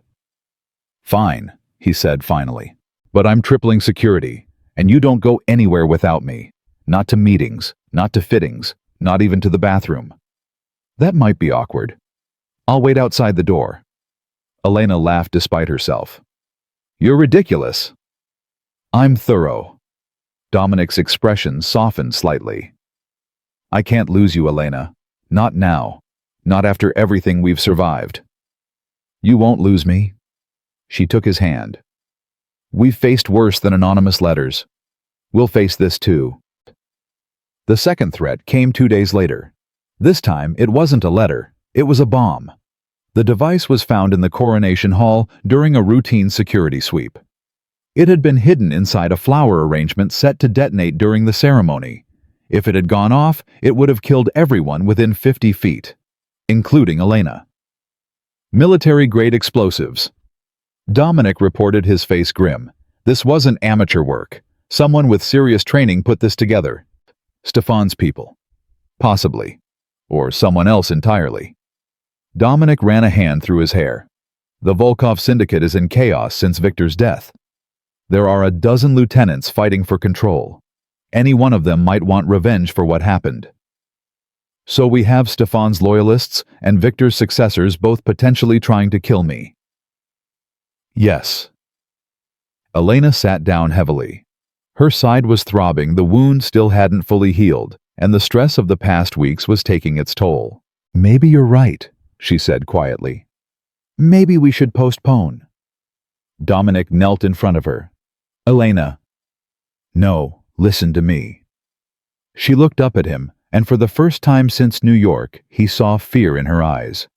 Fine, he said finally, but I'm tripling security, and you don't go anywhere without me. Not to meetings, not to fittings, not even to the bathroom. That might be awkward. I'll wait outside the door. Elena laughed despite herself. You're ridiculous. I'm thorough. Dominic's expression softened slightly. I can't lose you, Elena. Not now. Not after everything we've survived. You won't lose me. She took his hand. We've faced worse than anonymous letters. We'll face this too. The second threat came 2 days later. This time, it wasn't a letter. It was a bomb. The device was found in the coronation hall during a routine security sweep. It had been hidden inside a flower arrangement set to detonate during the ceremony. If it had gone off, it would have killed everyone within 50 feet, including Elena. Military-grade explosives. Dominic reported, his face grim. This wasn't amateur work. Someone with serious training put this together. Stefan's people. Possibly. Or someone else entirely. Dominic ran a hand through his hair. The Volkov Syndicate is in chaos since Victor's death. There are a dozen lieutenants fighting for control. Any one of them might want revenge for what happened. So we have Stefan's loyalists and Victor's successors both potentially trying to kill me. Yes. Elena sat down heavily. Her side was throbbing, the wound still hadn't fully healed, and the stress of the past weeks was taking its toll. Maybe you're right, she said quietly. Maybe we should postpone. Dominic knelt in front of her. Elena. No, listen to me. She looked up at him, and for the first time since New York, he saw fear in her eyes.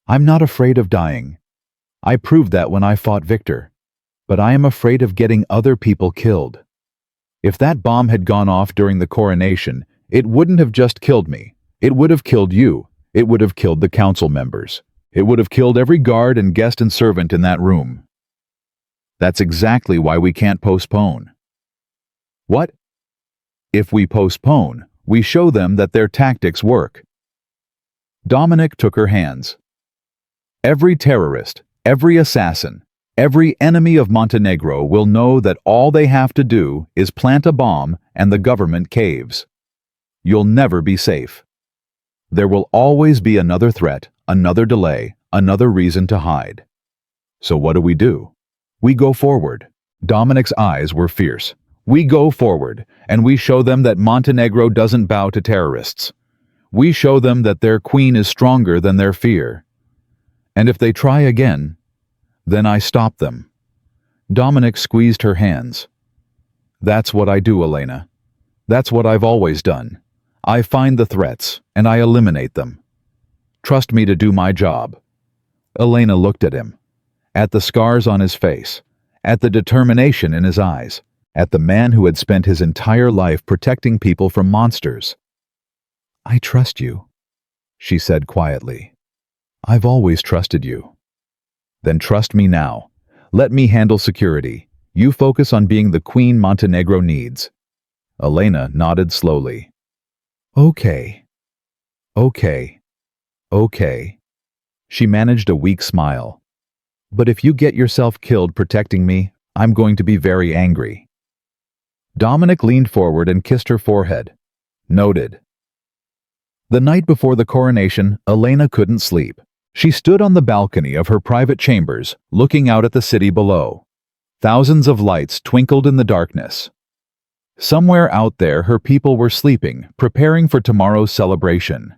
I'm not afraid of dying. I proved that when I fought Victor. But I am afraid of getting other people killed. If that bomb had gone off during the coronation, it wouldn't have just killed me. It would have killed you. It would have killed the council members. It would have killed every guard and guest and servant in that room. That's exactly why we can't postpone. What? If we postpone, we show them that their tactics work. Dominic took her hands. Every terrorist, every assassin, every enemy of Montenegro will know that all they have to do is plant a bomb and the government caves. You'll never be safe. There will always be another threat, another delay, another reason to hide. So what do? We go forward. Dominic's eyes were fierce. We go forward, and we show them that Montenegro doesn't bow to terrorists. We show them that their queen is stronger than their fear. And if they try again, then I stop them. Dominic squeezed her hands. That's what I do, Elena. That's what I've always done. I find the threats, and I eliminate them. Trust me to do my job. Elena looked at him, at the scars on his face, at the determination in his eyes, at the man who had spent his entire life protecting people from monsters. I trust you, she said quietly. I've always trusted you. Then trust me now. Let me handle security. You focus on being the queen Montenegro needs. Elena nodded slowly. Okay. Okay. Okay. She managed a weak smile. But if you get yourself killed protecting me, I'm going to be very angry. Dominic leaned forward and kissed her forehead. Noted. The night before the coronation, Elena couldn't sleep. She stood on the balcony of her private chambers, looking out at the city below. Thousands of lights twinkled in the darkness. Somewhere out there, her people were sleeping, preparing for tomorrow's celebration.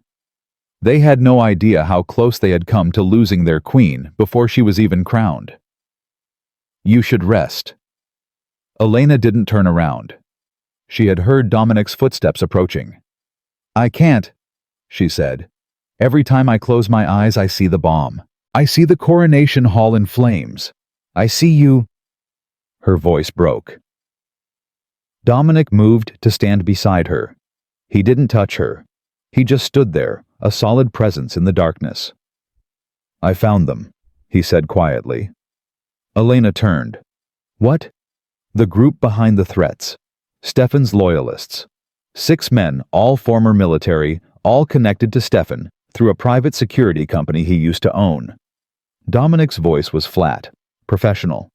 They had no idea how close they had come to losing their queen before she was even crowned. You should rest. Elena didn't turn around. She had heard Dominic's footsteps approaching. I can't, she said. Every time I close my eyes, I see the bomb. I see the coronation hall in flames. I see you. Her voice broke. Dominic moved to stand beside her. He didn't touch her. He just stood there, a solid presence in the darkness. I found them, he said quietly. Elena turned. What? The group behind the threats. Stefan's loyalists. 6 men, all former military, all connected to Stefan, through a private security company he used to own. Dominic's voice was flat, professional.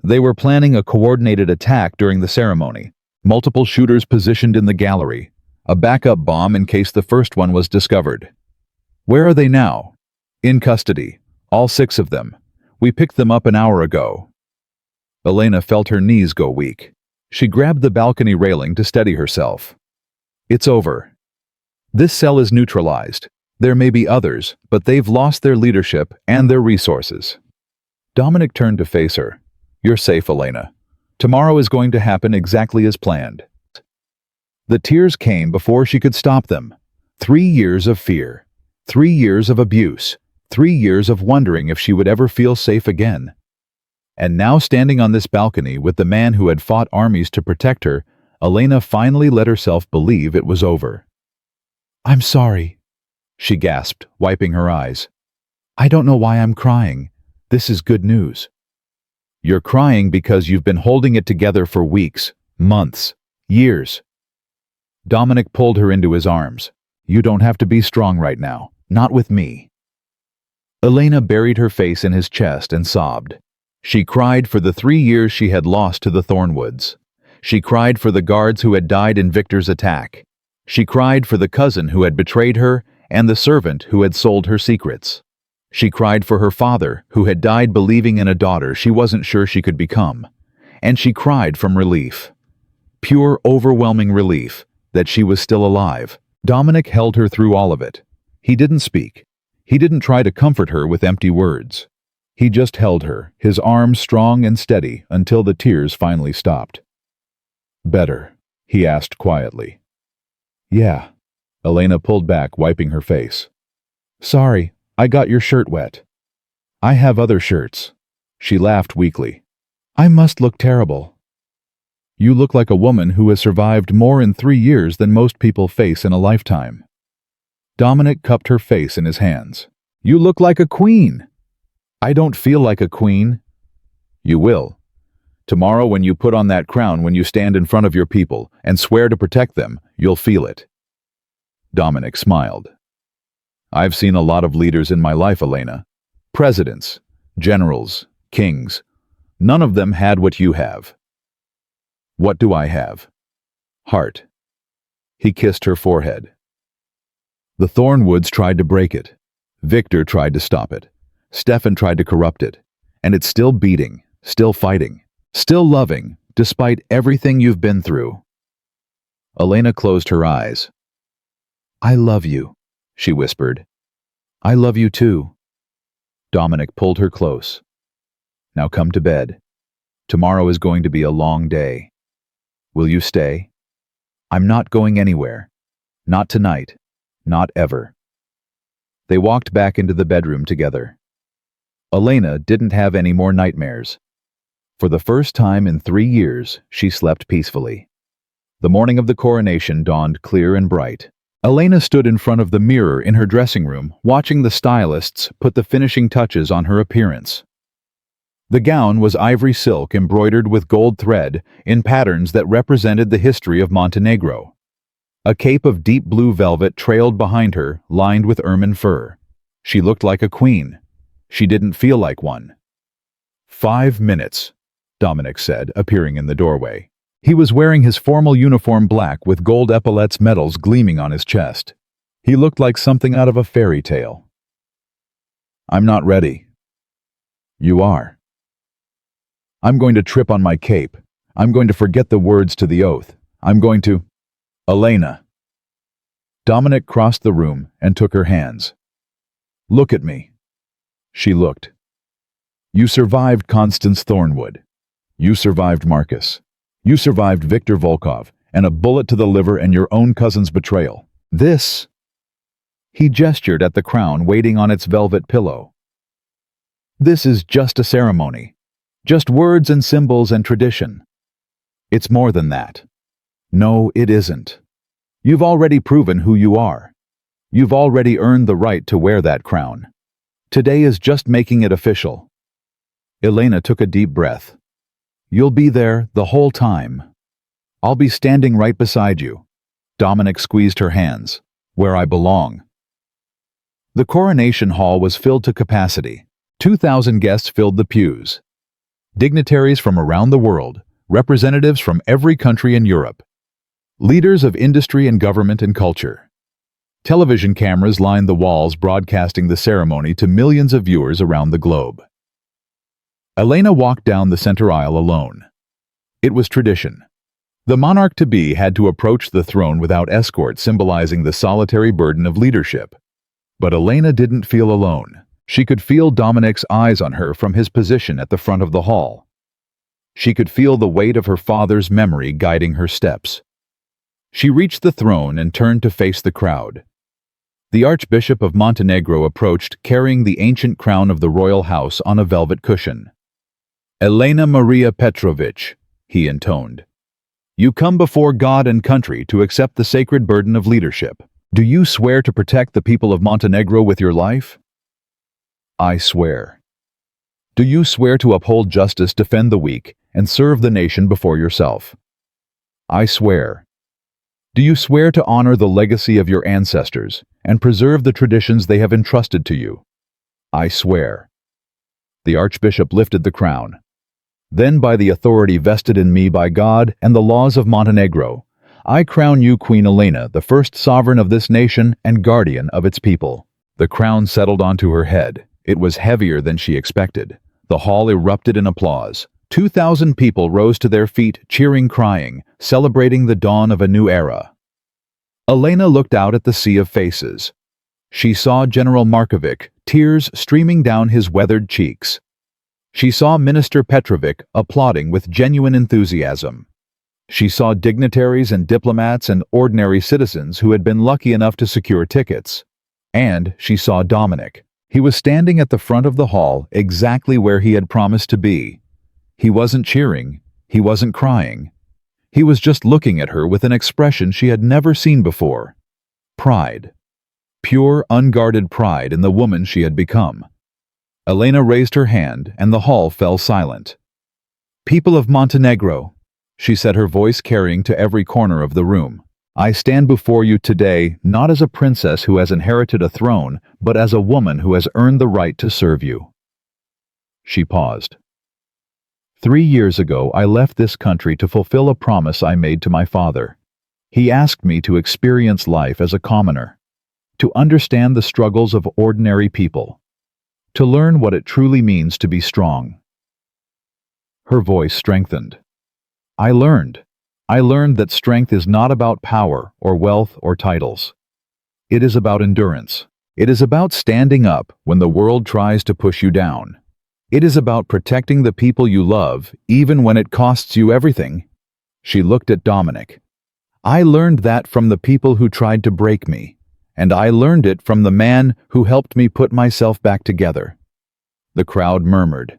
They were planning a coordinated attack during the ceremony. Multiple shooters positioned in the gallery. A backup bomb in case the first one was discovered. Where are they now? In custody. All 6 of them. We picked them up an hour ago. Elena felt her knees go weak. She grabbed the balcony railing to steady herself. It's over. This cell is neutralized. There may be others, but they've lost their leadership and their resources. Dominic turned to face her. You're safe, Elena. Tomorrow is going to happen exactly as planned. The tears came before she could stop them. 3 years of fear. 3 years of abuse. 3 years of wondering if she would ever feel safe again. And now, standing on this balcony with the man who had fought armies to protect her, Elena finally let herself believe it was over. I'm sorry, she gasped, wiping her eyes. I don't know why I'm crying. This is good news. You're crying because you've been holding it together for weeks, months, years. Dominic pulled her into his arms. You don't have to be strong right now. Not with me. Elena buried her face in his chest and sobbed. She cried for the 3 years she had lost to the Thornwoods. She cried for the guards who had died in Victor's attack. She cried for the cousin who had betrayed her and the servant who had sold her secrets. She cried for her father who had died believing in a daughter she wasn't sure she could become. And she cried from relief. Pure, overwhelming relief that she was still alive. Dominic held her through all of it. He didn't speak. He didn't try to comfort her with empty words. He just held her, his arms strong and steady, until the tears finally stopped. Better, he asked quietly. Yeah. Elena pulled back, wiping her face. Sorry, I got your shirt wet. I have other shirts. She laughed weakly. I must look terrible. You look like a woman who has survived more in 3 years than most people face in a lifetime. Dominic cupped her face in his hands. You look like a queen. I don't feel like a queen. You will. Tomorrow when you put on that crown, when you stand in front of your people and swear to protect them, you'll feel it. Dominic smiled. I've seen a lot of leaders in my life, Elena. Presidents, generals, kings. None of them had what you have. What do I have? Heart. He kissed her forehead. The Thornwoods tried to break it. Victor tried to stop it. Stefan tried to corrupt it. And it's still beating, still fighting, still loving, despite everything you've been through. Elena closed her eyes. I love you, she whispered. I love you too. Dominic pulled her close. Now come to bed. Tomorrow is going to be a long day. Will you stay? I'm not going anywhere. Not tonight. Not ever. They walked back into the bedroom together. Elena didn't have any more nightmares. For the first time in 3 years, she slept peacefully. The morning of the coronation dawned clear and bright. Elena stood in front of the mirror in her dressing room, watching the stylists put the finishing touches on her appearance. The gown was ivory silk embroidered with gold thread in patterns that represented the history of Montenegro. A cape of deep blue velvet trailed behind her, lined with ermine fur. She looked like a queen. She didn't feel like one. 5 minutes, Dominic said, appearing in the doorway. He was wearing his formal uniform black with gold epaulets medals gleaming on his chest. He looked like something out of a fairy tale. I'm not ready. You are. I'm going to trip on my cape. I'm going to forget the words to the oath. I'm going to... Elena. Dominic crossed the room and took her hands. Look at me. She looked. You survived Constance Thornwood. You survived Marcus. You survived Viktor Volkov and a bullet to the liver and your own cousin's betrayal. This... He gestured at the crown waiting on its velvet pillow. This is just a ceremony. Just words and symbols and tradition. It's more than that. No, it isn't. You've already proven who you are. You've already earned the right to wear that crown. Today is just making it official. Elena took a deep breath. You'll be there the whole time. I'll be standing right beside you. Dominic squeezed her hands. Where I belong. The coronation hall was filled to capacity. 2,000 guests filled the pews. Dignitaries from around the world, representatives from every country in Europe. Leaders of industry and government and culture. Television cameras lined the walls broadcasting the ceremony to millions of viewers around the globe. Elena walked down the center aisle alone. It was tradition. The monarch-to-be had to approach the throne without escort, symbolizing the solitary burden of leadership. But Elena didn't feel alone. She could feel Dominic's eyes on her from his position at the front of the hall. She could feel the weight of her father's memory guiding her steps. She reached the throne and turned to face the crowd. The Archbishop of Montenegro approached, carrying the ancient crown of the royal house on a velvet cushion. Elena Maria Petrovich, he intoned. You come before God and country to accept the sacred burden of leadership. Do you swear to protect the people of Montenegro with your life? I swear. Do you swear to uphold justice, defend the weak, and serve the nation before yourself? I swear. Do you swear to honor the legacy of your ancestors and preserve the traditions they have entrusted to you? I swear. The Archbishop lifted the crown. Then, by the authority vested in me by God and the laws of Montenegro, I crown you Queen Elena, the first sovereign of this nation and guardian of its people. The crown settled onto her head. It was heavier than she expected. The hall erupted in applause. 2,000 people rose to their feet, cheering, crying, celebrating the dawn of a new era. Elena looked out at the sea of faces. She saw General Markovic, tears streaming down his weathered cheeks. She saw Minister Petrovic applauding with genuine enthusiasm. She saw dignitaries and diplomats and ordinary citizens who had been lucky enough to secure tickets. And she saw Dominic. He was standing at the front of the hall, exactly where he had promised to be. He wasn't cheering. He wasn't crying. He was just looking at her with an expression she had never seen before. Pride. Pure, unguarded pride in the woman she had become. Elena raised her hand, and the hall fell silent. People of Montenegro, she said, her voice carrying to every corner of the room. I stand before you today not as a princess who has inherited a throne, but as a woman who has earned the right to serve you. She paused. 3 years ago, I left this country to fulfill a promise I made to my father. He asked me to experience life as a commoner, to understand the struggles of ordinary people, to learn what it truly means to be strong. Her voice strengthened. I learned that strength is not about power or wealth or titles. It is about endurance. It is about standing up when the world tries to push you down. It is about protecting the people you love, even when it costs you everything. She looked at Dominic. I learned that from the people who tried to break me, and I learned it from the man who helped me put myself back together. The crowd murmured.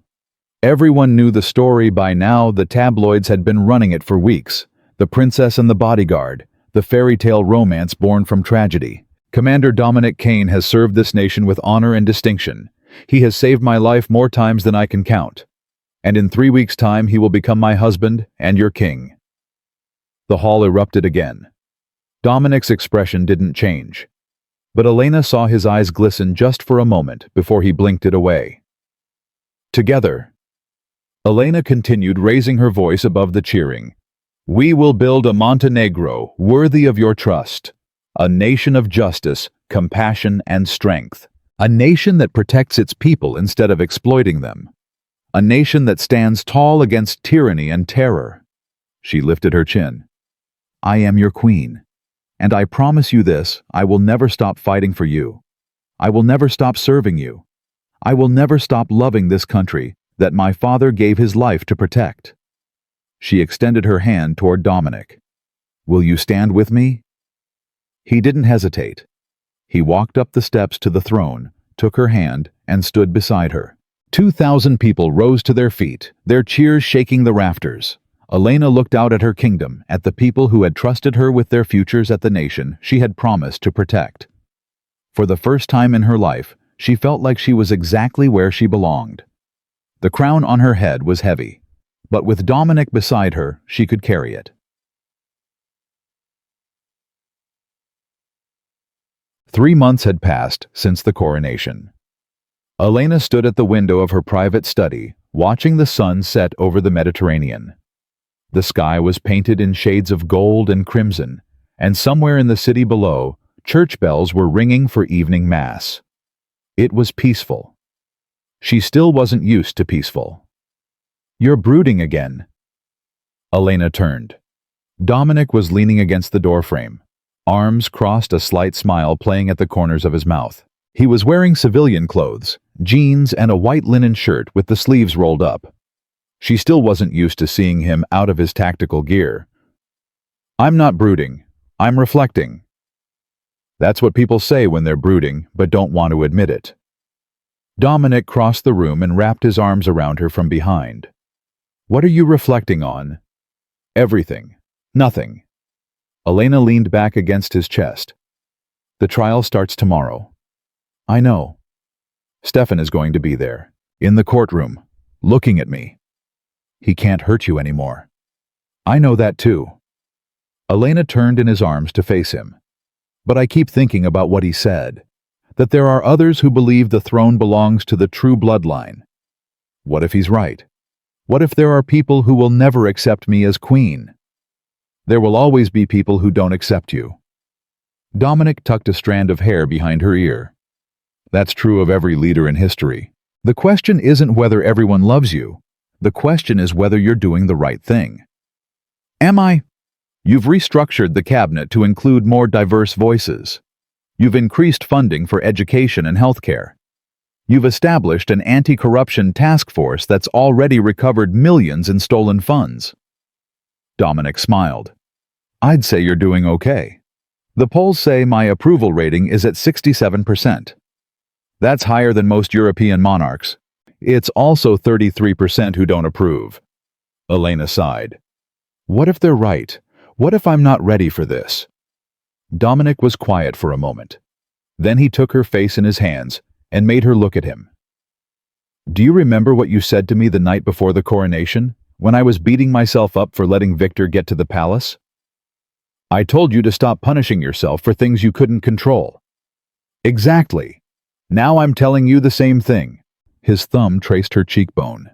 Everyone knew the story by now. The tabloids had been running it for weeks. The Princess and the Bodyguard, the fairy tale romance born from tragedy. Commander Dominic Kane has served this nation with honor and distinction. He has saved my life more times than I can count. And in 3 weeks' time he will become my husband and your king. The hall erupted again. Dominic's expression didn't change. But Elena saw his eyes glisten just for a moment before he blinked it away. Together. Elena continued, raising her voice above the cheering. We will build a Montenegro worthy of your trust. A nation of justice, compassion, and strength. A nation that protects its people instead of exploiting them. A nation that stands tall against tyranny and terror. She lifted her chin. I am your queen. And I promise you this, I will never stop fighting for you. I will never stop serving you. I will never stop loving this country that my father gave his life to protect. She extended her hand toward Dominic. Will you stand with me? He didn't hesitate. He walked up the steps to the throne, took her hand, and stood beside her. 2,000 people rose to their feet, their cheers shaking the rafters. Elena looked out at her kingdom, at the people who had trusted her with their futures, at the nation she had promised to protect. For the first time in her life, she felt like she was exactly where she belonged. The crown on her head was heavy, but with Dominic beside her, she could carry it. 3 months had passed since the coronation. Elena stood at the window of her private study, watching the sun set over the Mediterranean. The sky was painted in shades of gold and crimson, and somewhere in the city below, church bells were ringing for evening mass. It was peaceful. She still wasn't used to peaceful. You're brooding again. Elena turned. Dominic was leaning against the doorframe, arms crossed, a slight smile playing at the corners of his mouth. He was wearing civilian clothes, jeans, and a white linen shirt with the sleeves rolled up. She still wasn't used to seeing him out of his tactical gear. I'm not brooding. I'm reflecting. That's what people say when they're brooding, but don't want to admit it. Dominic crossed the room and wrapped his arms around her from behind. What are you reflecting on? Everything. Nothing. Elena leaned back against his chest. The trial starts tomorrow. I know. Stefan is going to be there, in the courtroom, looking at me. He can't hurt you anymore. I know that too. Elena turned in his arms to face him. But I keep thinking about what he said, that there are others who believe the throne belongs to the true bloodline. What if he's right? What if there are people who will never accept me as queen? There will always be people who don't accept you. Dominic tucked a strand of hair behind her ear. That's true of every leader in history. The question isn't whether everyone loves you. The question is whether you're doing the right thing. Am I? You've restructured the cabinet to include more diverse voices. You've increased funding for education and healthcare. You've established an anti-corruption task force that's already recovered millions in stolen funds. Dominic smiled. I'd say you're doing okay. The polls say my approval rating is at 67%. That's higher than most European monarchs. It's also 33% who don't approve. Elena sighed. What if they're right? What if I'm not ready for this? Dominic was quiet for a moment. Then he took her face in his hands and made her look at him. Do you remember what you said to me the night before the coronation, when I was beating myself up for letting Victor get to the palace? I told you to stop punishing yourself for things you couldn't control. Exactly. Now I'm telling you the same thing. His thumb traced her cheekbone.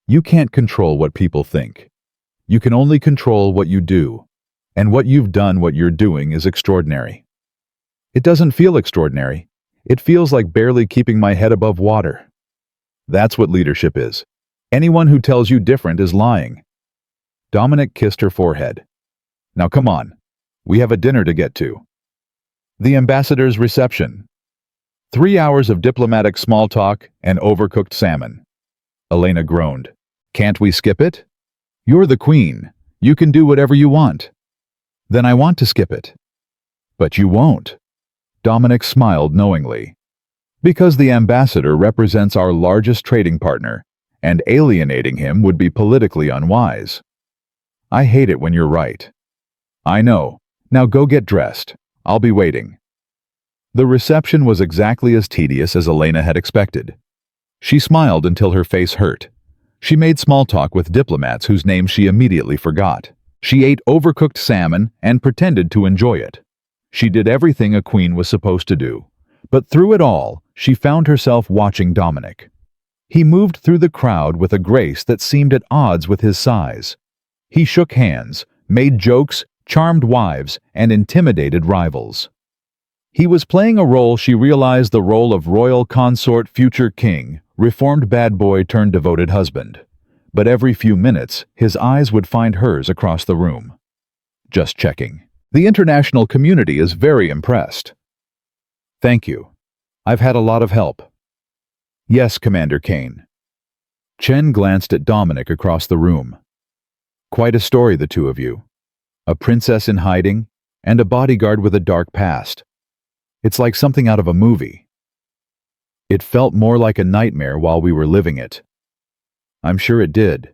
You can't control what people think. You can only control what you do. And what you've done, what you're doing, is extraordinary. It doesn't feel extraordinary. It feels like barely keeping my head above water. That's what leadership is. Anyone who tells you different is lying. Dominic kissed her forehead. Now come on. We have a dinner to get to. The ambassador's reception. 3 hours of diplomatic small talk and overcooked salmon. Elena groaned. Can't we skip it? You're the queen. You can do whatever you want. Then I want to skip it. But you won't. Dominic smiled knowingly. Because the ambassador represents our largest trading partner, and alienating him would be politically unwise. I hate it when you're right. I know. Now go get dressed. I'll be waiting. The reception was exactly as tedious as Elena had expected. She smiled until her face hurt. She made small talk with diplomats whose names she immediately forgot. She ate overcooked salmon and pretended to enjoy it. She did everything a queen was supposed to do. But through it all, she found herself watching Dominic. He moved through the crowd with a grace that seemed at odds with his size. He shook hands, made jokes, charmed wives, and intimidated rivals. He was playing a role she realized, the role of royal consort, future king, reformed bad boy turned devoted husband. But every few minutes, his eyes would find hers across the room. Just checking. The international community is very impressed. Thank you. I've had a lot of help. Yes, Commander Kane. Chen glanced at Dominic across the room. Quite a story, the two of you. A princess in hiding, and a bodyguard with a dark past. It's like something out of a movie. It felt more like a nightmare while we were living it. I'm sure it did.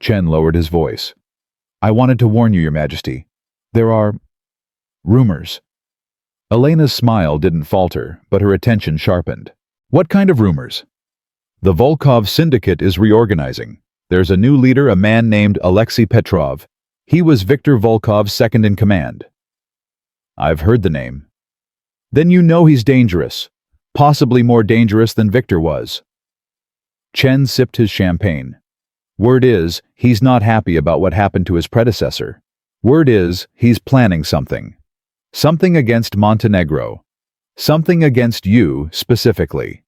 Chen lowered his voice. I wanted to warn you, Your Majesty. There are rumors. Elena's smile didn't falter, but her attention sharpened. What kind of rumors? The Volkov Syndicate is reorganizing. There's a new leader, a man named Alexei Petrov. He was Viktor Volkov's second in command. I've heard the name. Then you know he's dangerous. Possibly more dangerous than Viktor was. Chen sipped his champagne. Word is, he's not happy about what happened to his predecessor. Word is, he's planning something. Something against Montenegro. Something against you, specifically.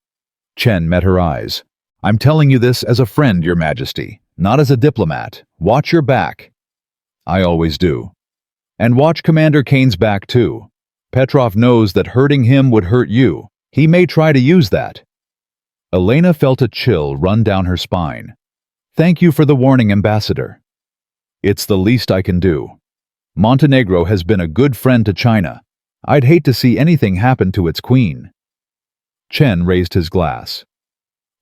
Chen met her eyes. I'm telling you this as a friend, Your Majesty, not as a diplomat. Watch your back. I always do. And watch Commander Kane's back, too. Petrov knows that hurting him would hurt you. He may try to use that. Elena felt a chill run down her spine. Thank you for the warning, Ambassador. It's the least I can do. Montenegro has been a good friend to China. I'd hate to see anything happen to its queen. Chen raised his glass.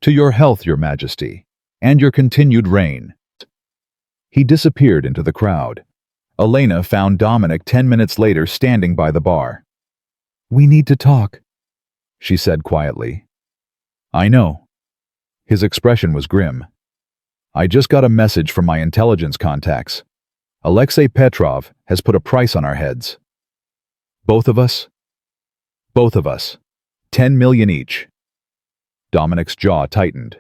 To your health, Your Majesty, and your continued reign. He disappeared into the crowd. Elena found Dominic 10 minutes later standing by the bar. We need to talk, she said quietly. I know. His expression was grim. I just got a message from my intelligence contacts. Alexei Petrov has put a price on our heads. Both of us? Both of us. 10 million each. Dominic's jaw tightened.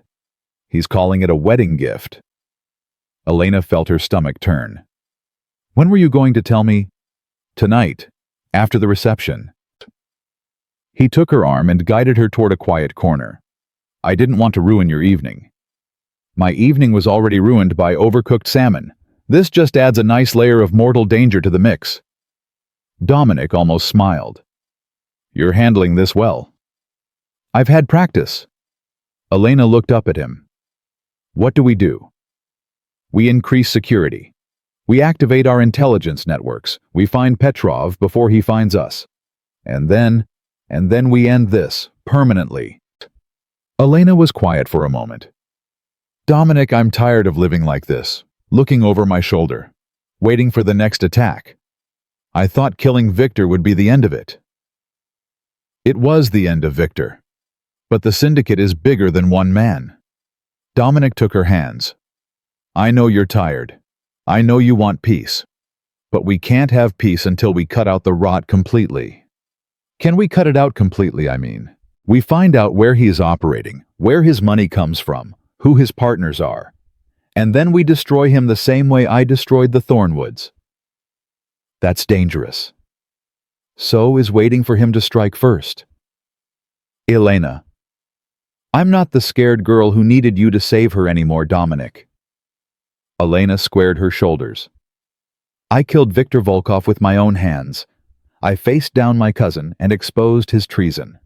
He's calling it a wedding gift. Elena felt her stomach turn. When were you going to tell me? Tonight, after the reception. He took her arm and guided her toward a quiet corner. I didn't want to ruin your evening. My evening was already ruined by overcooked salmon. This just adds a nice layer of mortal danger to the mix. Dominic almost smiled. You're handling this well. I've had practice. Elena looked up at him. What do? We increase security. We activate our intelligence networks. We find Petrov before he finds us. And then we end this, permanently. Elena was quiet for a moment. Dominic, I'm tired of living like this, looking over my shoulder, waiting for the next attack. I thought killing Viktor would be the end of it. It was the end of Viktor. But the syndicate is bigger than one man. Dominic took her hands. I know you're tired. I know you want peace. But we can't have peace until we cut out the rot completely. Can we cut it out completely, I mean? We find out where he is operating, where his money comes from, who his partners are. And then we destroy him the same way I destroyed the Thornwoods. That's dangerous. So is waiting for him to strike first. Elena. I'm not the scared girl who needed you to save her anymore, Dominic. Elena squared her shoulders. I killed Viktor Volkov with my own hands. I faced down my cousin and exposed his treason.